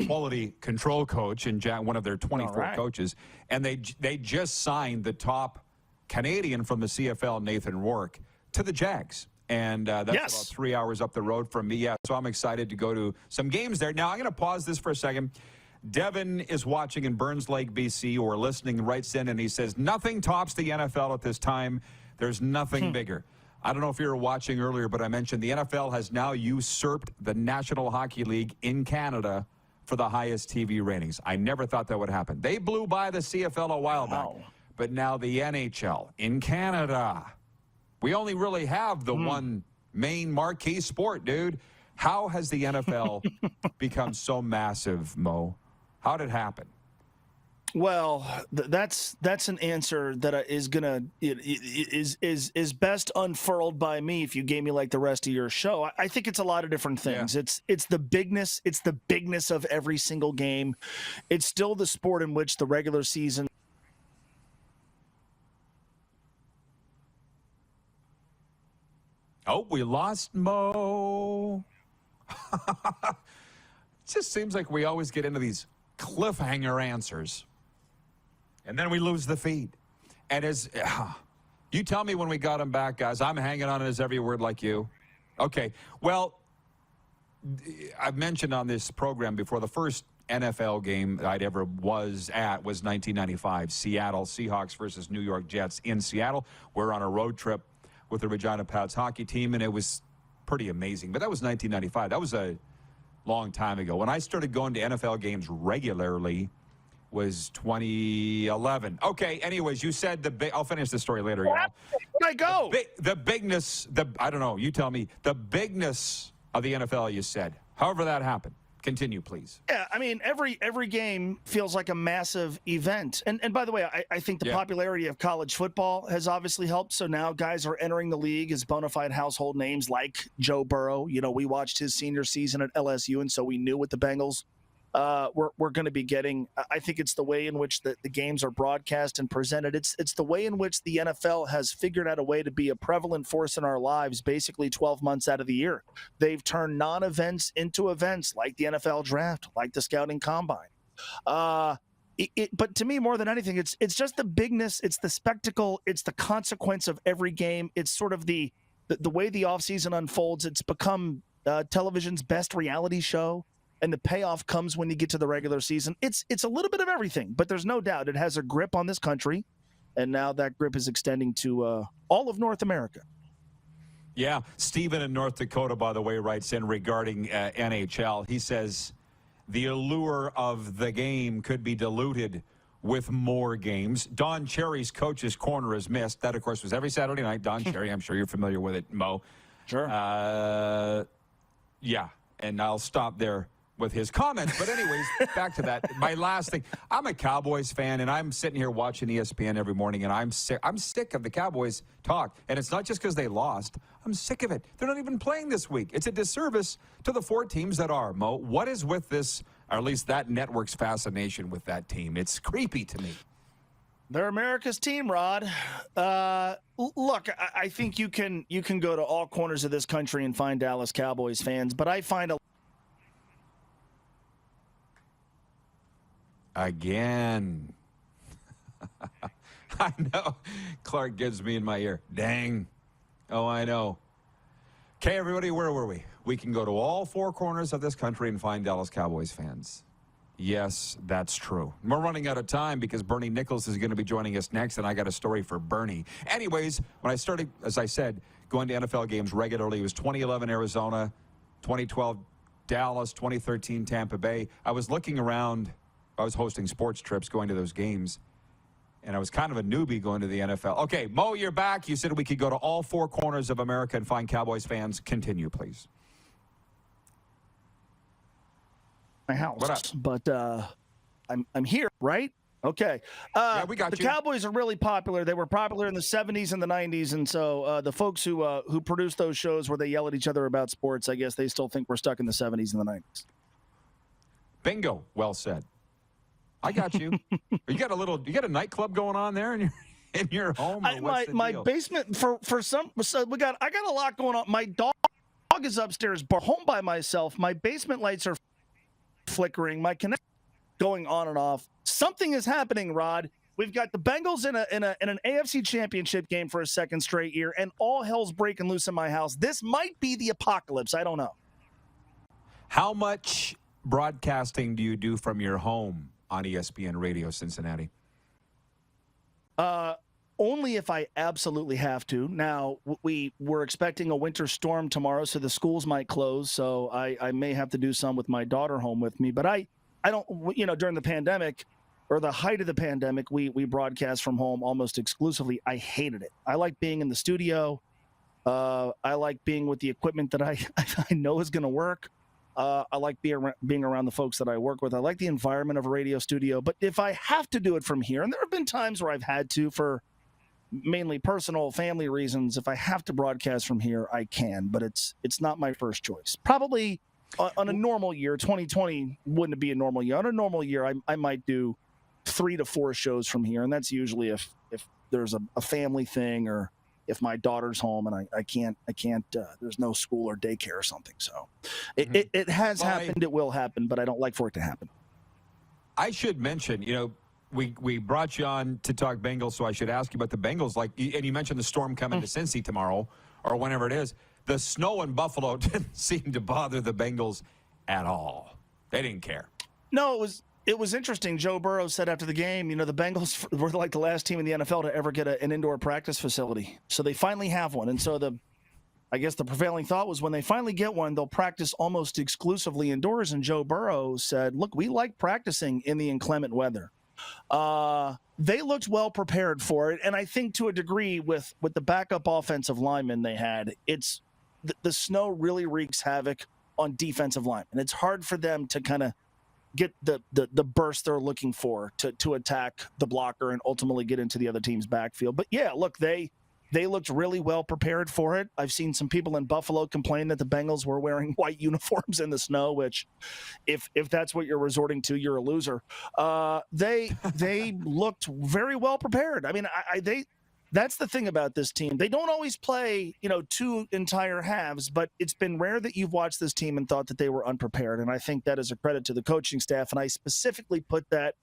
quality control coach, and one of their 24 coaches. And they just signed the top Canadian from the CFL, Nathan Rourke, to the Jags. And that's about 3 hours up the road from me. Yeah, so I'm excited to go to some games there. Now, I'm going to pause this for a second. Devin is watching in Burns Lake, BC, or listening, writes in, and he says, nothing tops the NFL at this time. There's nothing bigger. I don't know if you were watching earlier, but I mentioned the NFL has now usurped the National Hockey League in Canada for the highest TV ratings. I never thought that would happen. They blew by the CFL a while back, but now the NHL in Canada. We only really have the one main marquee sport, dude. How has the NFL become so massive, Mo? How did it happen? Well, that's an answer that is best unfurled by me if you gave me like the rest of your show. I think it's a lot of different things. Yeah. It's the bigness of every single game. It's still the sport in which the regular season. Oh, we lost Mo. It just seems like we always get into these cliffhanger answers. And then we lose the feed. And you tell me when we got him back, guys. I'm hanging on his every word like you. Okay. Well, I've mentioned on this program before, the first NFL game that I'd ever was at was 1995, Seattle Seahawks versus New York Jets in Seattle. We're on a road trip with the Regina Pats hockey team, and it was pretty amazing. But that was 1995. That was a long time ago. When I started going to NFL games regularly was 2011. Okay, anyways, you said I'll finish the story later, y'all. Where'd I go? The bigness, I don't know, you tell me. The bigness of the NFL, you said. However that happened. Continue, please. Yeah, I mean, every game feels like a massive event. And by the way, I think the popularity of college football has obviously helped. So now guys are entering the league as bona fide household names like Joe Burrow. You know, we watched his senior season at LSU, and so we knew what the Bengals we're going to be getting. I think it's the way in which the games are broadcast and presented. It's the way in which the NFL has figured out a way to be a prevalent force in our lives basically 12 months out of the year. They've turned non-events into events like the NFL draft, like the scouting combine. But to me, more than anything, it's just the bigness, it's the spectacle, it's the consequence of every game. It's sort of the way the offseason unfolds. It's become television's best reality show. And the payoff comes when you get to the regular season. It's a little bit of everything, but there's no doubt it has a grip on this country, and now that grip is extending to all of North America. Yeah, Stephen in North Dakota, by the way, writes in regarding NHL. He says the allure of the game could be diluted with more games. Don Cherry's Coach's Corner is missed. That, of course, was every Saturday night. Don Cherry, I'm sure you're familiar with it, Mo. Sure. Yeah, and I'll stop there with his comments. But anyways, back to that. My last thing, I'm a Cowboys fan, and I'm sitting here watching ESPN every morning, and I'm sick of the Cowboys talk. And it's not just because they lost. I'm sick of it. They're not even playing this week. It's a disservice to the 4 teams that are, Mo. What is with this, or at least that network's fascination with that team? It's creepy to me. They're America's team, Rod. Look, I think you can go to all corners of this country and find Dallas Cowboys fans, but I find Again. I know. Clark gives me in my ear. Dang. Oh, I know. Okay, everybody, where were we? We can go to all 4 corners of this country and find Dallas Cowboys fans. Yes, that's true. We're running out of time because Bernie Nicholls is going to be joining us next, and I got a story for Bernie. Anyways, when I started, as I said, going to NFL games regularly, it was 2011 Arizona, 2012 Dallas, 2013 Tampa Bay. I was looking around. I was hosting sports trips going to those games, and I was kind of a newbie going to the NFL. Okay, Mo, you're back. You said we could go to all 4 corners of America and find Cowboys fans. Continue, please. My house. What up? But I'm here, right? Okay. Yeah, we got the you. Cowboys are really popular. They were popular in the 70s and the 90s, and so the folks who produce those shows where they yell at each other about sports, I guess they still think we're stuck in the 70s and the 90s. Bingo. Well said. I got you. You got a nightclub going on there in your home? My basement I got a lot going on. My dog is upstairs, home by myself. My basement lights are flickering. My connection going on and off. Something is happening, Rod. We've got the Bengals in an AFC championship game for a second straight year, and all hell's breaking loose in my house. This might be the apocalypse. I don't know. How much broadcasting do you do from your home on ESPN Radio Cincinnati? Only if I absolutely have to. Now, we're expecting a winter storm tomorrow, so the schools might close, so I may have to do some with my daughter home with me. But I don't, during the pandemic, or the height of the pandemic, we broadcast from home almost exclusively. I hated it. I like being in the studio. I like being with the equipment that I know is going to work. I like being around the folks that I work with. I like the environment of a radio studio. But if I have to do it from here, and there have been times where I've had to for mainly personal family reasons, if I have to broadcast from here, I can. But it's not my first choice. Probably on a normal year, 2020 wouldn't be a normal year. On a normal year, I might do 3 to 4 shows from here. And that's usually if there's a family thing, or if my daughter's home and I can't, there's no school or daycare or something. So it has happened. It will happen, but I don't like for it to happen. I should mention, we brought you on to talk Bengals, so I should ask you about the Bengals. And you mentioned the storm coming to Cincy tomorrow or whenever it is. the snow in Buffalo didn't seem to bother the Bengals at all. They didn't care. No, it was interesting. Joe Burrow said after the game, the Bengals were like the last team in the NFL to ever get an indoor practice facility. So they finally have one. And so I guess the prevailing thought was when they finally get one, they'll practice almost exclusively indoors. And Joe Burrow said, look, we like practicing in the inclement weather. They looked well prepared for it. And I think to a degree with the backup offensive linemen they had, it's the snow really wreaks havoc on defensive linemen. And it's hard for them to kind of get the burst they're looking for to attack the blocker and ultimately get into the other team's backfield. But yeah, look, they looked really well prepared for it. I've seen some people in Buffalo complain that the Bengals were wearing white uniforms in the snow, which if that's what you're resorting to, you're a loser. They looked very well prepared. I mean, that's the thing about this team. They don't always play, 2 entire halves, but it's been rare that you've watched this team and thought that they were unprepared. And I think that is a credit to the coaching staff. And I specifically put that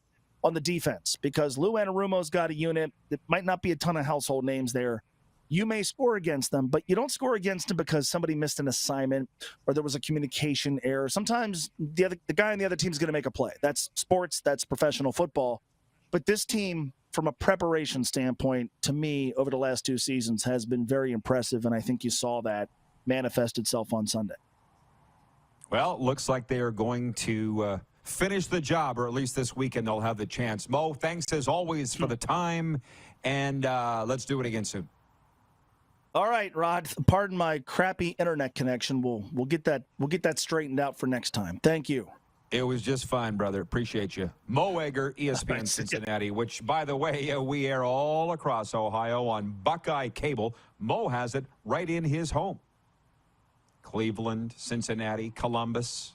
on the defense because Lou Anarumo's got a unit. It might not be a ton of household names there. You may score against them, but you don't score against them because somebody missed an assignment or there was a communication error. Sometimes the guy on the other team is going to make a play. That's sports. That's professional football. But this team, from a preparation standpoint, to me, over the last 2 seasons, has been very impressive, and I think you saw that manifest itself on Sunday. Well, looks like they are going to finish the job, or at least this weekend they'll have the chance. Mo, thanks as always for the time, and let's do it again soon. All right, Rod. Pardon my crappy internet connection. We'll get that straightened out for next time. Thank you. It was just fine, brother. Appreciate you. Mo Egger, ESPN Cincinnati, which, by the way, we air all across Ohio on Buckeye Cable. Mo has it right in his home. Cleveland, Cincinnati, Columbus,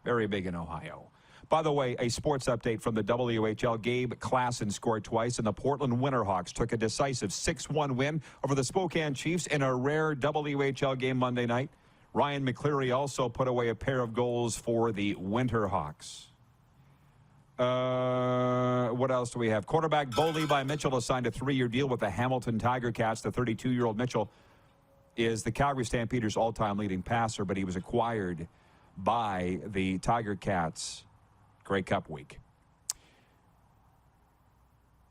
very big in Ohio. By the way, a sports update from the WHL. Gabe Klassen scored twice, and the Portland Winterhawks took a decisive 6-1 win over the Spokane Chiefs in a rare WHL game Monday night. Ryan McCleary also put away a pair of goals for the Winterhawks. What else do we have? Quarterback Bo Levi Mitchell signed a 3-year deal with the Hamilton Tiger Cats. The 32-year-old Mitchell is the Calgary Stampeders' all-time leading passer, but he was acquired by the Tiger Cats Grey Cup week.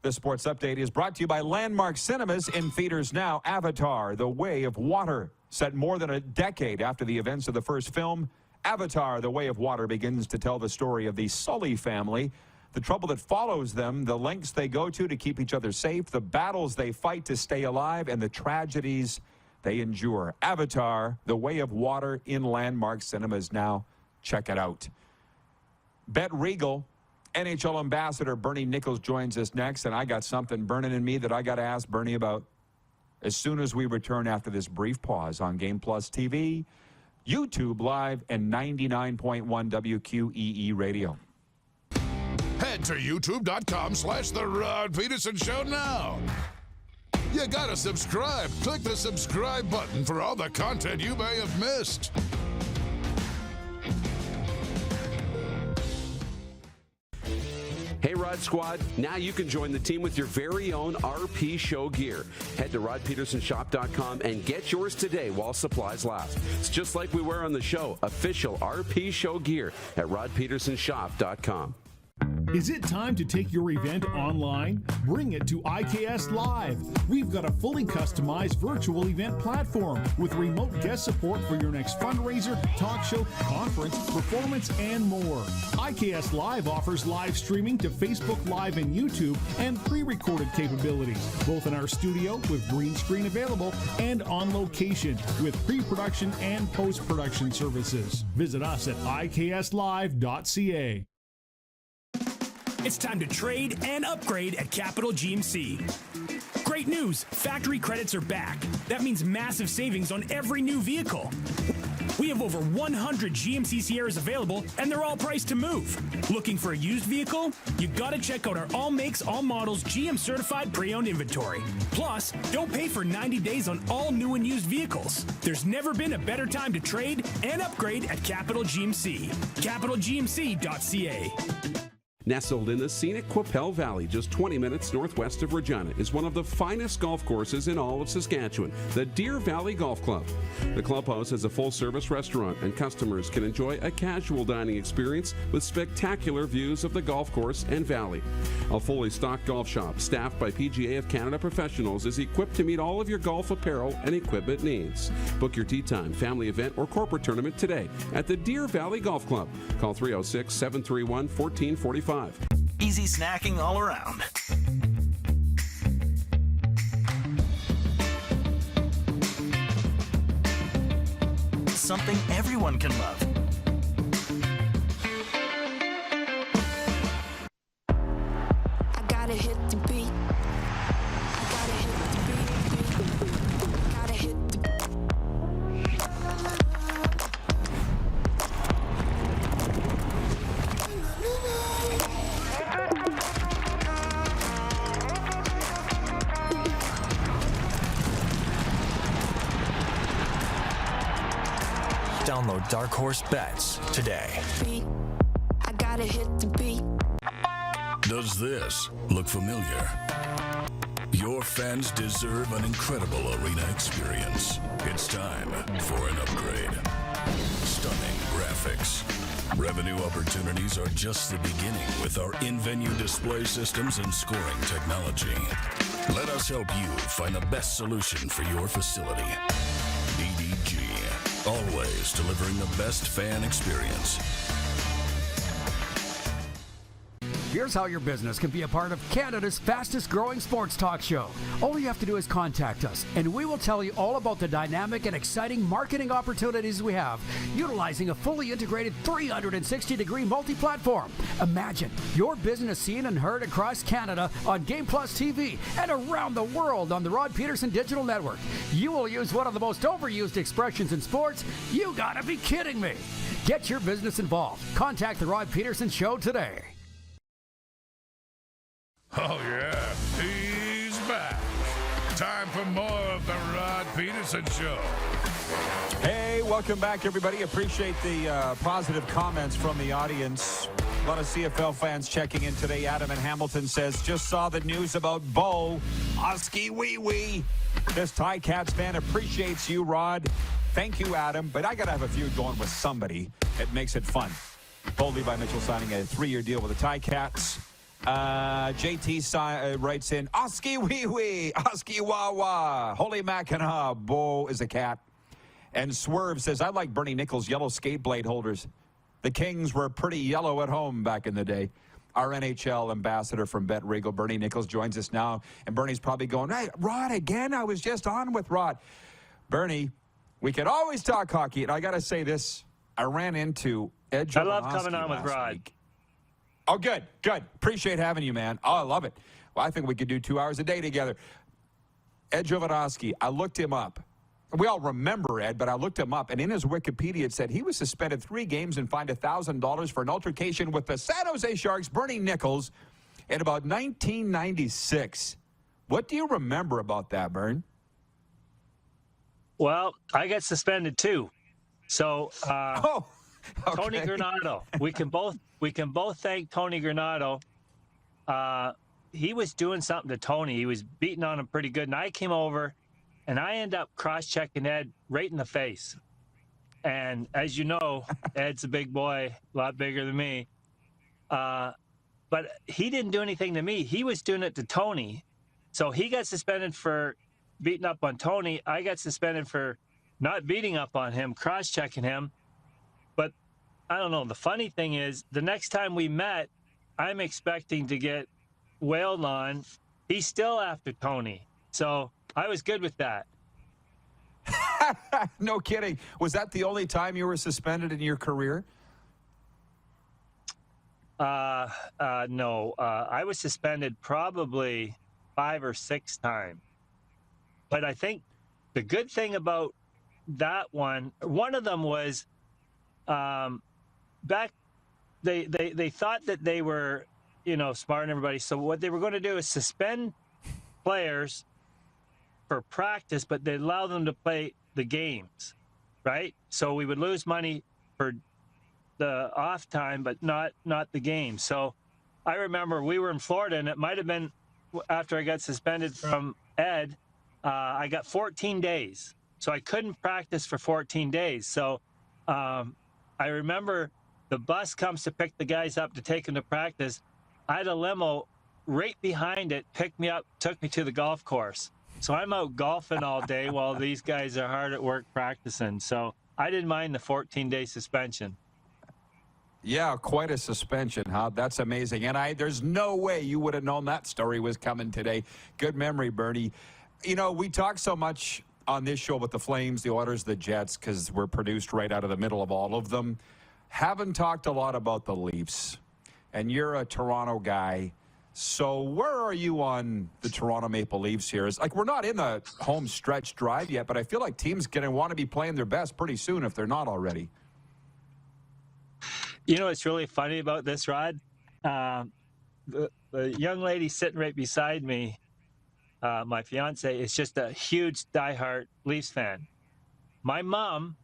This sports update is brought to you by Landmark Cinemas in theaters now. Avatar: The Way of Water. Set more than a decade after the events of the first film, Avatar: The Way of Water begins to tell the story of the Sully family, the trouble that follows them, the lengths they go to keep each other safe, the battles they fight to stay alive, and the tragedies they endure. Avatar: The Way of Water in Landmark Cinemas now. Check it out. Bet Regal. NHL ambassador Bernie Nicholls joins us next, and I got something burning in me that I got to ask Bernie about as soon as we return after this brief pause on Game Plus TV, YouTube Live, and 99.1 WQEE Radio. Head to youtube.com/The Rod Pedersen Show now. You gotta subscribe. Click the subscribe button for all the content you may have missed. Hey, Rod Squad, now you can join the team with your very own RP Show gear. Head to rodpetersonshop.com and get yours today while supplies last. It's just like we wear on the show, official RP Show gear at rodpetersonshop.com. Is it time to take your event online? Bring it to IKS Live. We've got a fully customized virtual event platform with remote guest support for your next fundraiser, talk show, conference, performance, and more. IKS Live offers live streaming to Facebook Live and YouTube and pre-recorded capabilities, both in our studio with green screen available and on location with pre-production and post-production services. Visit us at ikslive.ca. It's time to trade and upgrade at Capital GMC. Great news, factory credits are back. That means massive savings on every new vehicle. We have over 100 GMC Sierras available, and they're all priced to move. Looking for a used vehicle? You gotta check out our all makes, all models, GM certified pre-owned inventory. Plus, don't pay for 90 days on all new and used vehicles. There's never been a better time to trade and upgrade at Capital GMC. CapitalGMC.ca. Nestled in the scenic Qu'Appelle Valley, just 20 minutes northwest of Regina, is one of the finest golf courses in all of Saskatchewan, the Deer Valley Golf Club. The clubhouse has a full-service restaurant, and customers can enjoy a casual dining experience with spectacular views of the golf course and valley. A fully stocked golf shop, staffed by PGA of Canada professionals, is equipped to meet all of your golf apparel and equipment needs. Book your tee time, family event, or corporate tournament today at the Deer Valley Golf Club. Call 306-731-1445. Easy snacking all around. Something everyone can love. I gotta hit the beat. I gotta hit the beat. Gotta hit the Download Dark Horse Bets today. beat. I gotta hit the beat. Does this look familiar? Your fans deserve an incredible arena experience. It's time for an upgrade. Stunning graphics. Revenue opportunities are just the beginning with our in-venue display systems and scoring technology. Let us help you find the best solution for your facility. EDG, always delivering the best fan experience. Here's how your business can be a part of Canada's fastest growing sports talk show. All you have to do is contact us, and we will tell you all about the dynamic and exciting marketing opportunities we have, utilizing a fully integrated 360-degree multi-platform. Imagine your business seen and heard across Canada on Game Plus TV and around the world on the Rod Pedersen Digital Network. You will use one of the most overused expressions in sports. You gotta be kidding me. Get your business involved. Contact the Rod Pedersen Show today. Oh, yeah, he's back. Time for more of the Rod Pedersen Show. Hey, welcome back, everybody. Appreciate the positive comments from the audience. A lot of CFL fans checking in today. Adam in Hamilton says, just saw the news about Bo. Oski wee wee. This Ticats fan appreciates you, Rod. Thank you, Adam. But I got to have a feud going with somebody that makes it fun. Bo Levi Mitchell signing a 3-year deal with the Ticats. JT writes in, Oski wee wee, Oski wah wah, holy mackinaw, Bo is a cat. And Swerve says, I like Bernie Nicholls' yellow skate blade holders. The Kings were pretty yellow at home back in the day. Our NHL ambassador from Bet Regal, Bernie Nicholls, joins us now. And Bernie's probably going, hey, Rod, again? I was just on with Rod. Bernie, we can always talk hockey. And I got to say this, I ran into Ed Jovanovski. I love coming on with Rod. Week. Oh, good, good. Appreciate having you, man. Oh, I love it. Well, I think we could do 2 hours a day together. Ed Jovanovski, I looked him up. We all remember Ed, but I looked him up, and in his Wikipedia, it said he was suspended 3 games and fined $1,000 for an altercation with the San Jose Sharks' Bernie Nicholls in about 1996. What do you remember about that, Bern? Well, I got suspended too. So, okay. Tony Granato, we can both thank Tony Granato. He was doing something to Tony. He was beating on him pretty good, and I came over, and I end up cross-checking Ed right in the face. And as you know, Ed's a big boy, a lot bigger than me. But he didn't do anything to me. He was doing it to Tony. So he got suspended for beating up on Tony. I got suspended for not beating up on him, cross-checking him. But I don't know. The funny thing is, the next time we met, I'm expecting to get wailed on. He's still after Tony. So I was good with that. No kidding. Was that the only time you were suspended in your career? No. I was suspended probably 5 or 6 times. But I think the good thing about that one of them was back they thought that they were, smart and everybody. So what they were going to do is suspend players for practice, but they allow them to play the games, right? So we would lose money for the off time, but not the game. So I remember we were in Florida, and it might have been after I got suspended from Ed. I got 14 days, so I couldn't practice for 14 days. So I remember the bus comes to pick the guys up to take them to practice. I had a limo right behind it, picked me up, took me to the golf course. So I'm out golfing all day while these guys are hard at work practicing. So I didn't mind the 14-day suspension. Yeah, quite a suspension, huh? That's amazing. And there's no way you would have known that story was coming today. Good memory, Bernie. You know, we talk so much on this show about the Flames, the Oilers, the Jets, because we're produced right out of the middle of all of them. Haven't talked a lot about the Leafs. And you're a Toronto guy. So where are you on the Toronto Maple Leafs here? It's like we're not in the home stretch drive yet, but I feel like teams going to want to be playing their best pretty soon if they're not already. You know what's really funny about this, Rod? The young lady sitting right beside me, my fiance, is just a huge diehard Leafs fan. My mom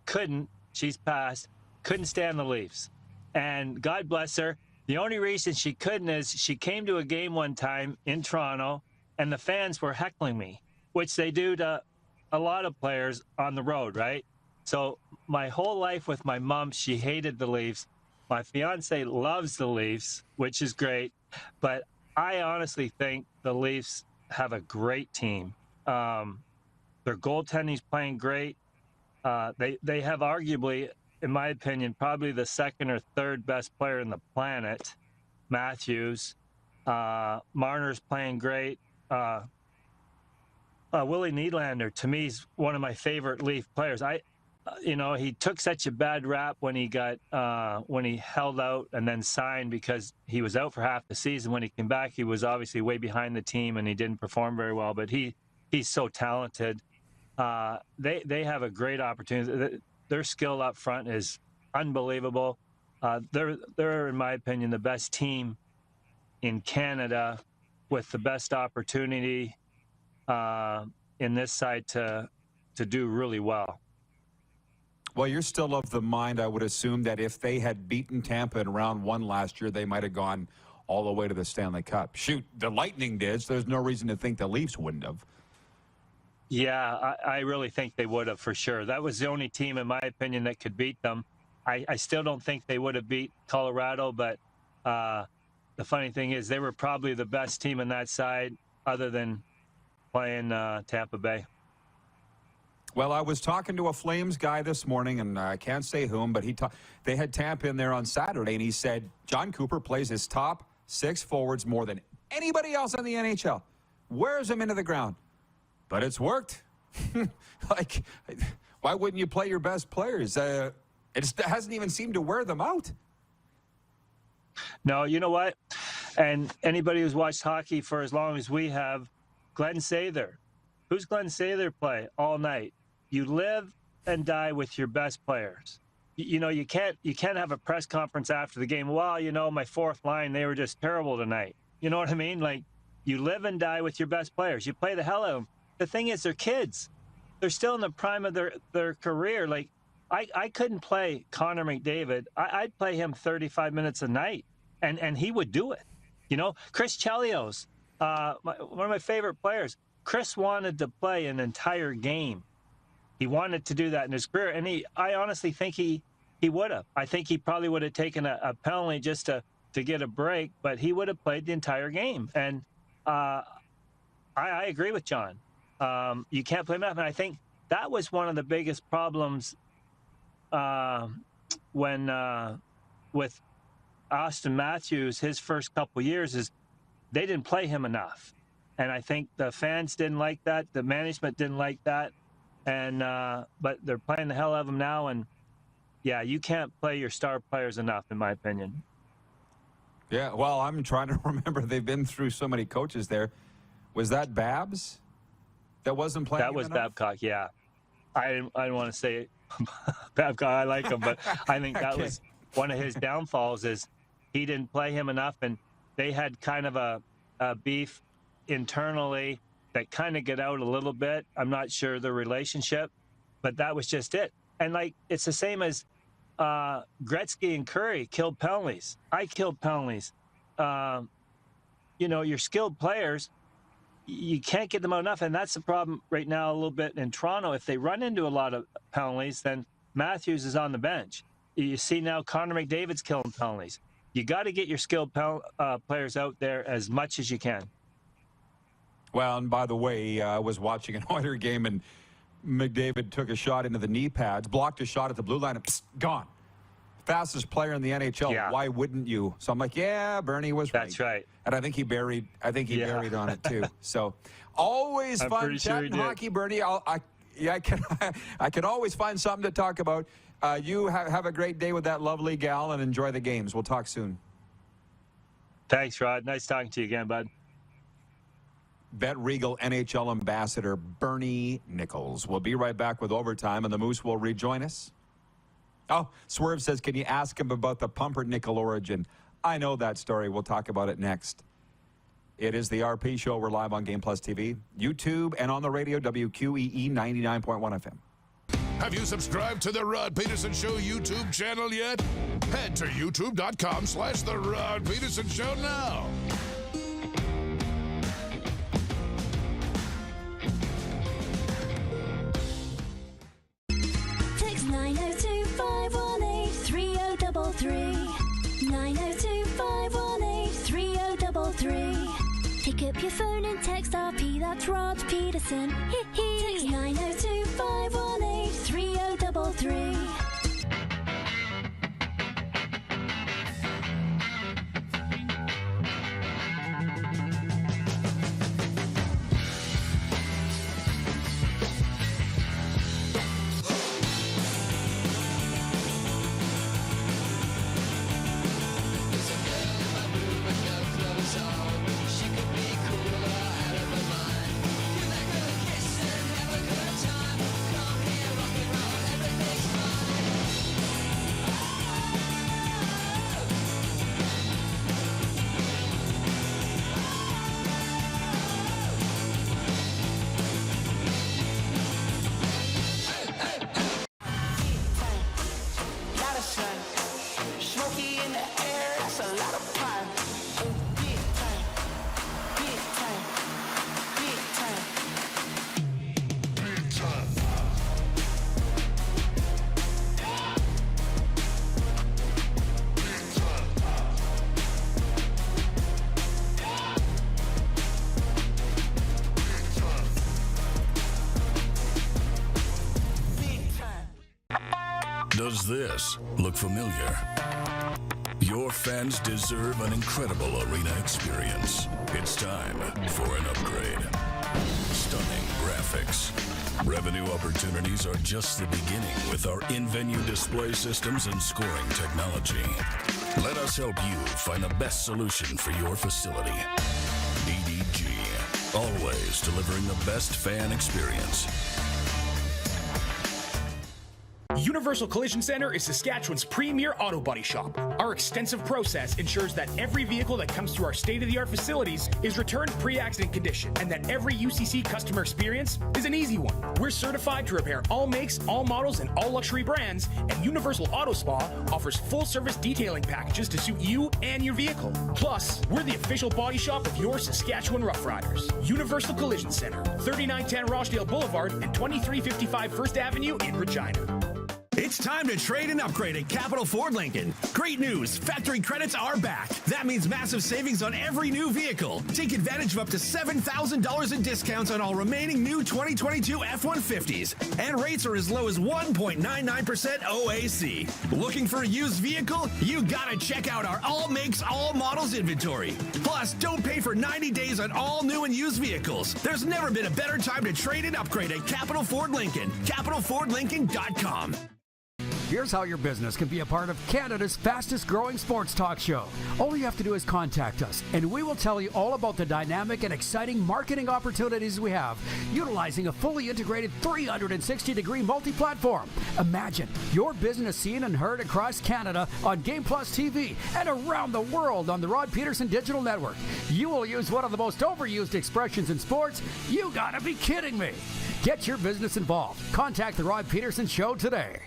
couldn't, she's passed, couldn't stand the Leafs. And God bless her, the only reason she couldn't is she came to a game one time in Toronto, and the fans were heckling me, which they do to a lot of players on the road, right? So my whole life with my mom, she hated the Leafs. My fiance loves the Leafs, which is great. But I honestly think the Leafs have a great team. Their goaltending's playing great. They have arguably, in my opinion, probably the second or third best player in the planet, Matthews. Marner's playing great. Willie Nylander, to me, is one of my favorite Leaf players. He took such a bad rap when he held out and then signed because he was out for half the season. When he came back, he was obviously way behind the team and he didn't perform very well. But he's so talented. They have a great opportunity. Their skill up front is unbelievable. They're, in my opinion, the best team in Canada with the best opportunity in this side to do really well. Well, you're still of the mind, I would assume, that if they had beaten Tampa in round one last year, they might have gone all the way to the Stanley Cup. Shoot, the Lightning did, so there's no reason to think the Leafs wouldn't have. Yeah, I really think they would have for sure. That was the only team, in my opinion, that could beat them. I still don't think they would have beat Colorado, but the funny thing is they were probably the best team on that side other than playing Tampa Bay. Well, I was talking to a Flames guy this morning, and I can't say whom, but they had Tampa in there on Saturday, and he said John Cooper plays his top 6 forwards more than anybody else in the NHL. Wears them into the ground. But it's worked. Like, why wouldn't you play your best players? It hasn't even seemed to wear them out. No, you know what? And anybody who's watched hockey for as long as we have, Glenn Sather. Who's Glenn Sather play all night? You live and die with your best players. You can't have a press conference after the game. Well, my fourth line, they were just terrible tonight. You know what I mean? Like, you live and die with your best players. You play the hell out of them. The thing is, they're kids. They're still in the prime of their career. Like, I couldn't play Connor McDavid. I'd play him 35 minutes a night, and he would do it. Chris Chelios, one of my favorite players. Chris wanted to play an entire game. He wanted to do that in his career, and I honestly think he would have. I think he probably would have taken a penalty just to get a break, but he would have played the entire game. And I agree with John. You can't play enough, and I think that was one of the biggest problems when with Austin Matthews, his first couple years, is they didn't play him enough. And I think the fans didn't like that. The management didn't like that. And but they're playing the hell out of them now. And, yeah, you can't play your star players enough, in my opinion. Yeah, well, I'm trying to remember. They've been through so many coaches there. Was that Babs that wasn't playing? That was enough? Babcock, yeah. I didn't want to say Babcock. I like him, but I think that was one of his downfalls is he didn't play him enough. And they had kind of a beef internally that kind of get out a little bit. I'm not sure the relationship, but that was just it. And, like, it's the same as Gretzky and Curry killed penalties. I killed penalties. Your skilled players, you can't get them out enough, and that's the problem right now a little bit in Toronto. If they run into a lot of penalties, then Matthews is on the bench. You see now Connor McDavid's killing penalties. You got to get your skilled players out there as much as you can. Well, and by the way, I was watching an Oiler game, and McDavid took a shot into the knee pads, blocked a shot at the blue line, and gone. Fastest player in the NHL. Yeah. Why wouldn't you? So I'm like, yeah, Bernie was right. That's right. And I think he buried on it too. So always fun chatting hockey, Bernie. I can always find something to talk about. You have a great day with that lovely gal and enjoy the games. We'll talk soon. Thanks, Rod. Nice talking to you again, bud. Bet Regal NHL ambassador Bernie Nicholls. We'll be right back with overtime, and the Moose will rejoin us. Oh, Swerve says, can you ask him about the pumpernickel origin? I know that story. We'll talk about it next. It is the RP Show. We're live on Game Plus TV, YouTube, and on the radio, WQEE 99.1 FM. Have you subscribed to the Rod Pedersen Show YouTube channel yet? Head to youtube.com/The Rod Pedersen Show now. Text 902-518-3033. 902-518-3033. Pick up your phone and text RP, that's Rod Pedersen. Text 902-518-3033. Does this look familiar? Your fans deserve an incredible arena experience. It's time for an upgrade. Stunning graphics. Revenue opportunities are just the beginning with our in-venue display systems and scoring technology. Let us help you find the best solution for your facility. DDG, always delivering the best fan experience. Universal Collision Center is Saskatchewan's premier auto body shop. Our extensive process ensures that every vehicle that comes through our state-of-the-art facilities is returned pre-accident condition, and that every UCC customer experience is an easy one. We're certified to repair all makes, all models, and all luxury brands, and Universal Auto Spa offers full-service detailing packages to suit you and your vehicle. Plus, we're the official body shop of your Saskatchewan Rough Riders. Universal Collision Center, 3910 Rochdale Boulevard and 2355 First Avenue in Regina. It's time to trade and upgrade at Capital Ford Lincoln. Great news, factory credits are back. That means massive savings on every new vehicle. Take advantage of up to $7,000 in discounts on all remaining new 2022 F-150s. And rates are as low as 1.99% OAC. Looking for a used vehicle? You gotta check out our all makes, all models inventory. Plus, don't pay for 90 days on all new and used vehicles. There's never been a better time to trade and upgrade at Capital Ford Lincoln. CapitalFordLincoln.com. Here's how your business can be a part of Canada's fastest growing sports talk show. All you have to do is contact us, and we will tell you all about the dynamic and exciting marketing opportunities we have, utilizing a fully integrated 360-degree multi-platform. Imagine your business seen and heard across Canada on Game Plus TV and around the world on the Rod Pedersen Digital Network. You will use one of the most overused expressions in sports. You gotta be kidding me. Get your business involved. Contact the Rod Pedersen Show today.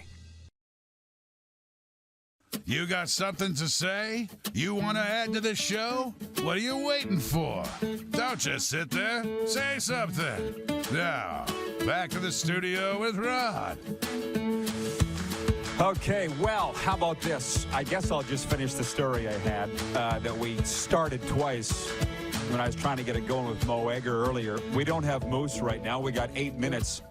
You got something to say? You want to add to the show? What are you waiting for? Don't just sit there. Say something. Now, back to the studio with Rod. Okay, well, how about this? I guess I'll just finish the story I had that we started twice when I was trying to get it going with Mo Egger earlier. We don't have Moose right now. We got 8 minutes.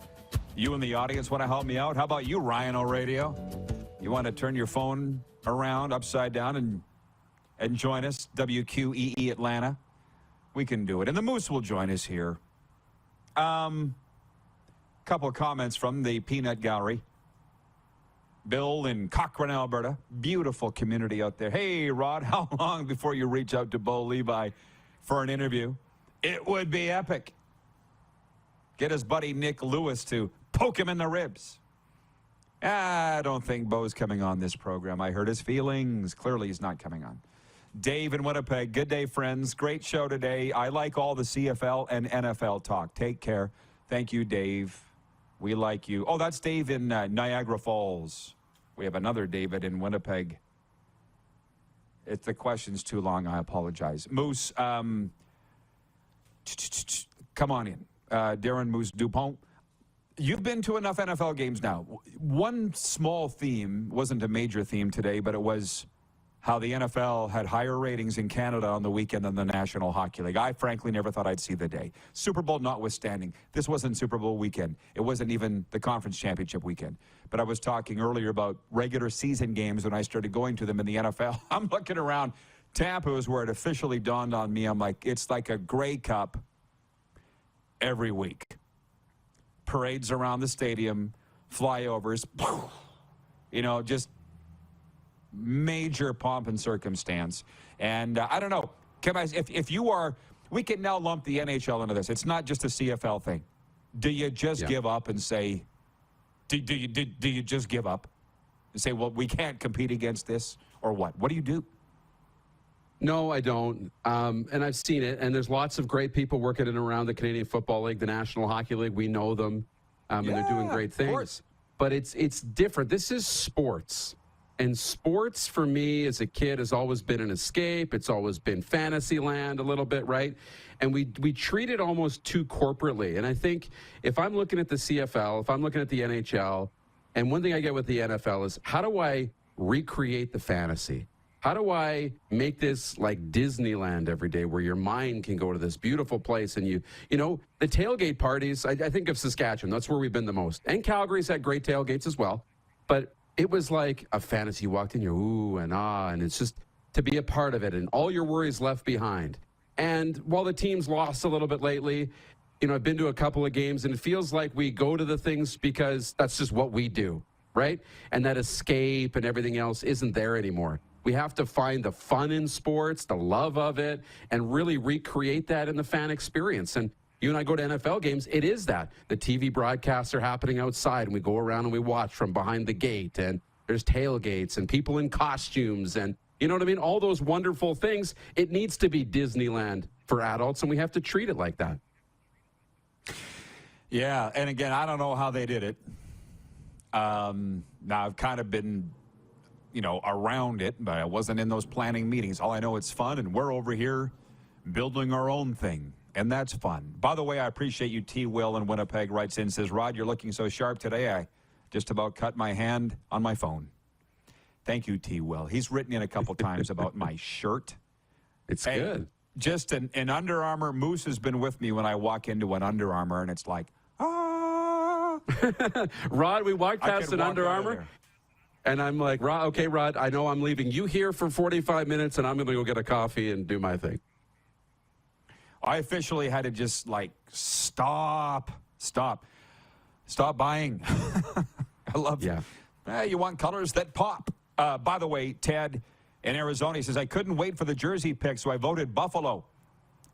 You in the audience want to help me out? How about you, Ryan O'Radio? You want to turn your phone around upside down and join us, WQEE Atlanta? We can do it. And the Moose will join us here. Couple of comments from the Peanut Gallery. Bill in Cochrane, Alberta. Beautiful community out there. Hey, Rod, how long before you reach out to Bo Levi for an interview? It would be epic. Get his buddy Nick Lewis to poke him in the ribs. I don't think Bo's coming on this program. I hurt his feelings. Clearly, he's not coming on. Dave in Winnipeg. Good day, friends. Great show today. I like all the CFL and NFL talk. Take care. Thank you, Dave. We like you. Oh, that's Dave in Niagara Falls. We have another David in Winnipeg. If the question's too long, I apologize. Moose, come on in. Darren Moose Dupont. You've been to enough NFL games now. One small theme, wasn't a major theme today, but it was how the NFL had higher ratings in Canada on the weekend than the National Hockey League. I frankly never thought I'd see the day. Super Bowl notwithstanding, this wasn't Super Bowl weekend. It wasn't even the conference championship weekend. But I was talking earlier about regular season games when I started going to them in the NFL. I'm looking around. Tampa is where it officially dawned on me. I'm like, it's like a Grey Cup every week. Parades around the stadium, flyovers, just major pomp and circumstance. And I don't know, if you are, we can now lump the NHL into this. It's not just a CFL thing. Do you just give up and say, do you just give up and say, well, we can't compete against this, or what? What do you do? No, I don't. And I've seen it. And there's lots of great people working in and around the Canadian Football League, the National Hockey League. We know them, and they're doing great things. But it's different. This is sports. And sports, for me, as a kid, has always been an escape. It's always been fantasy land a little bit, right? And we treat it almost too corporately. And I think if I'm looking at the CFL, if I'm looking at the NHL, and one thing I get with the NFL is, how do I recreate the fantasy? How do I make this like Disneyland every day where your mind can go to this beautiful place? And you know, the tailgate parties, I think of Saskatchewan. That's where we've been the most. And Calgary's had great tailgates as well. But it was like a fantasy. You walked in, you're ooh and ah, and it's just to be a part of it and all your worries left behind. And while the team's lost a little bit lately, I've been to a couple of games and it feels like we go to the things because that's just what we do, right? And that escape and everything else isn't there anymore. We have to find the fun in sports, the love of it, and really recreate that in the fan experience. And you and I go to NFL games, it is that. The TV broadcasts are happening outside, and we go around and we watch from behind the gate, and there's tailgates and people in costumes, and you know what I mean? All those wonderful things. It needs to be Disneyland for adults, and we have to treat it like that. Yeah, and again, I don't know how they did it. Now, I've kind of been around it, but I wasn't in those planning meetings. All I know, it's fun, and we're over here building our own thing, and that's fun. By the way, I appreciate you. T. Will in Winnipeg writes in, says, Rod, you're looking so sharp today, I just about cut my hand on my phone. Thank you, T. Will. He's written in a couple times about my shirt. It's good. Just an Under Armour. Moose has been with me when I walk into an Under Armour, and it's like, ah. Rod, we walked past an Under Armour. And I'm like, Rod, okay, Rod, I know I'm leaving you here for 45 minutes, and I'm going to go get a coffee and do my thing. I officially had to just, stop buying. I love it. Yeah. You want colors that pop. By the way, Ted in Arizona, he says, I couldn't wait for the jersey pick, so I voted Buffalo.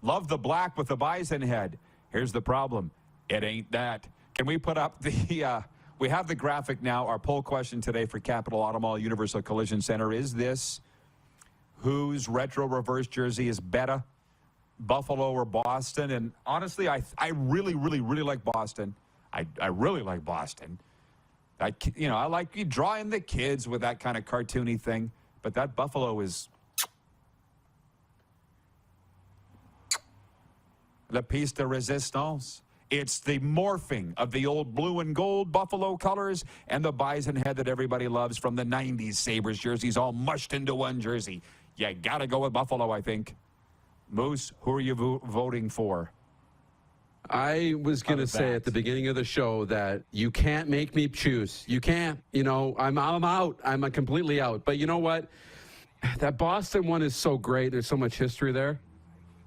Love the black with the bison head. Here's the problem. It ain't that. Can we put up the... We have the graphic now. Our poll question today for Capital Auto Mall Universal Collision Center is this: whose retro reverse jersey is better, Buffalo or Boston? And honestly, I really, really, really like Boston. I really like Boston. I like you drawing the kids with that kind of cartoony thing, but that Buffalo is the piece de resistance. It's the morphing of the old blue and gold Buffalo colors and the bison head that everybody loves from the 90s Sabres jerseys all mushed into one jersey. You got to go with Buffalo, I think. Moose, who are you voting for? I was going to say at the beginning of the show that you can't make me choose. You can't. I'm out. I'm completely out. But you know what? That Boston one is so great. There's so much history there.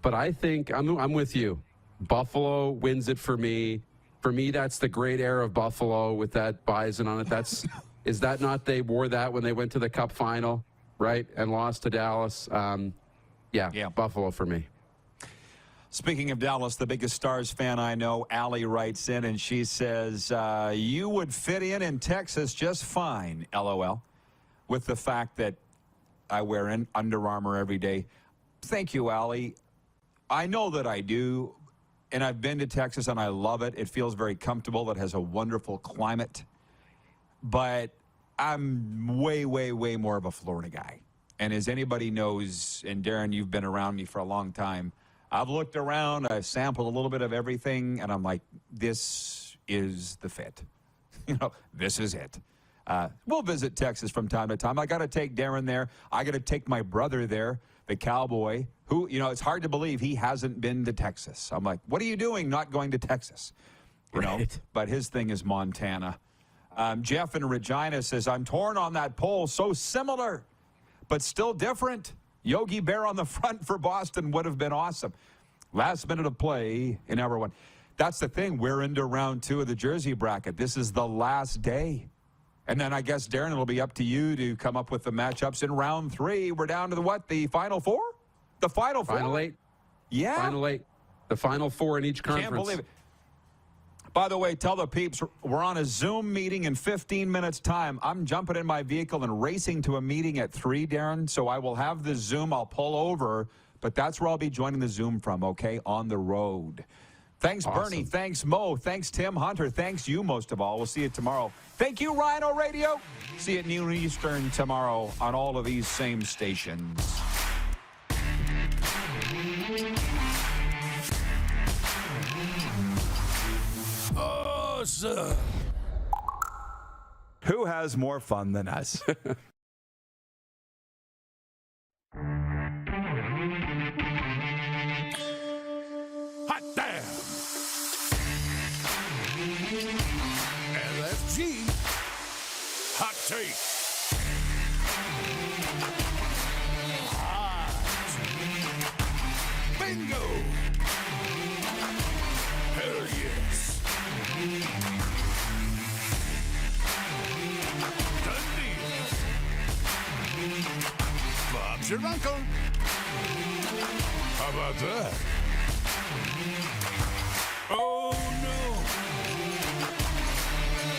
But I think I'm with you. Buffalo wins it for me. For me, that's the great era of Buffalo with that bison on it. Is that not they wore that when they went to the Cup final, right, and lost to Dallas? Yeah, Buffalo for me. Speaking of Dallas, the biggest Stars fan I know, Allie writes in, and she says, you would fit in Texas just fine, LOL, with the fact that I wear Under Armour every day. Thank you, Allie. I know that I do, and I've been to Texas, and I love it. It feels very comfortable. It has a wonderful climate. But I'm way, way, way more of a Florida guy. And as anybody knows, and Darren, you've been around me for a long time, I've looked around, I've sampled a little bit of everything, and I'm like, this is the fit. This is it. We'll visit Texas from time to time. I got to take Darren there. I got to take my brother there, the cowboy, who, it's hard to believe he hasn't been to Texas. I'm like, what are you doing not going to Texas? But his thing is Montana. Jeff in Regina says, I'm torn on that poll. So similar, but still different. Yogi Bear on the front for Boston would have been awesome. Last minute of play in hour one. That's the thing. We're into round 2 of the Jersey bracket. This is the last day. And then I guess, Darren, it'll be up to you to come up with the matchups in round 3. We're down to the Final 4? The Final 4? Final 8. Yeah. Final 8. The Final 4 in each conference. Can't believe it. By the way, tell the peeps, we're on a Zoom meeting in 15 minutes' time. I'm jumping in my vehicle and racing to a meeting at 3, Darren, so I will have the Zoom. I'll pull over, but that's where I'll be joining the Zoom from, okay, on the road. Thanks, awesome. Bernie. Thanks, Mo. Thanks, Tim Hunter. Thanks, you most of all. We'll see you tomorrow. Thank you, Rhino Radio. See you at noon Eastern tomorrow on all of these same stations. Awesome. Who has more fun than us? Hot damn. LFG. Hot take. Hot. Bingo. Hell yes. Done deal. Bob's your uncle. How about that? Oh.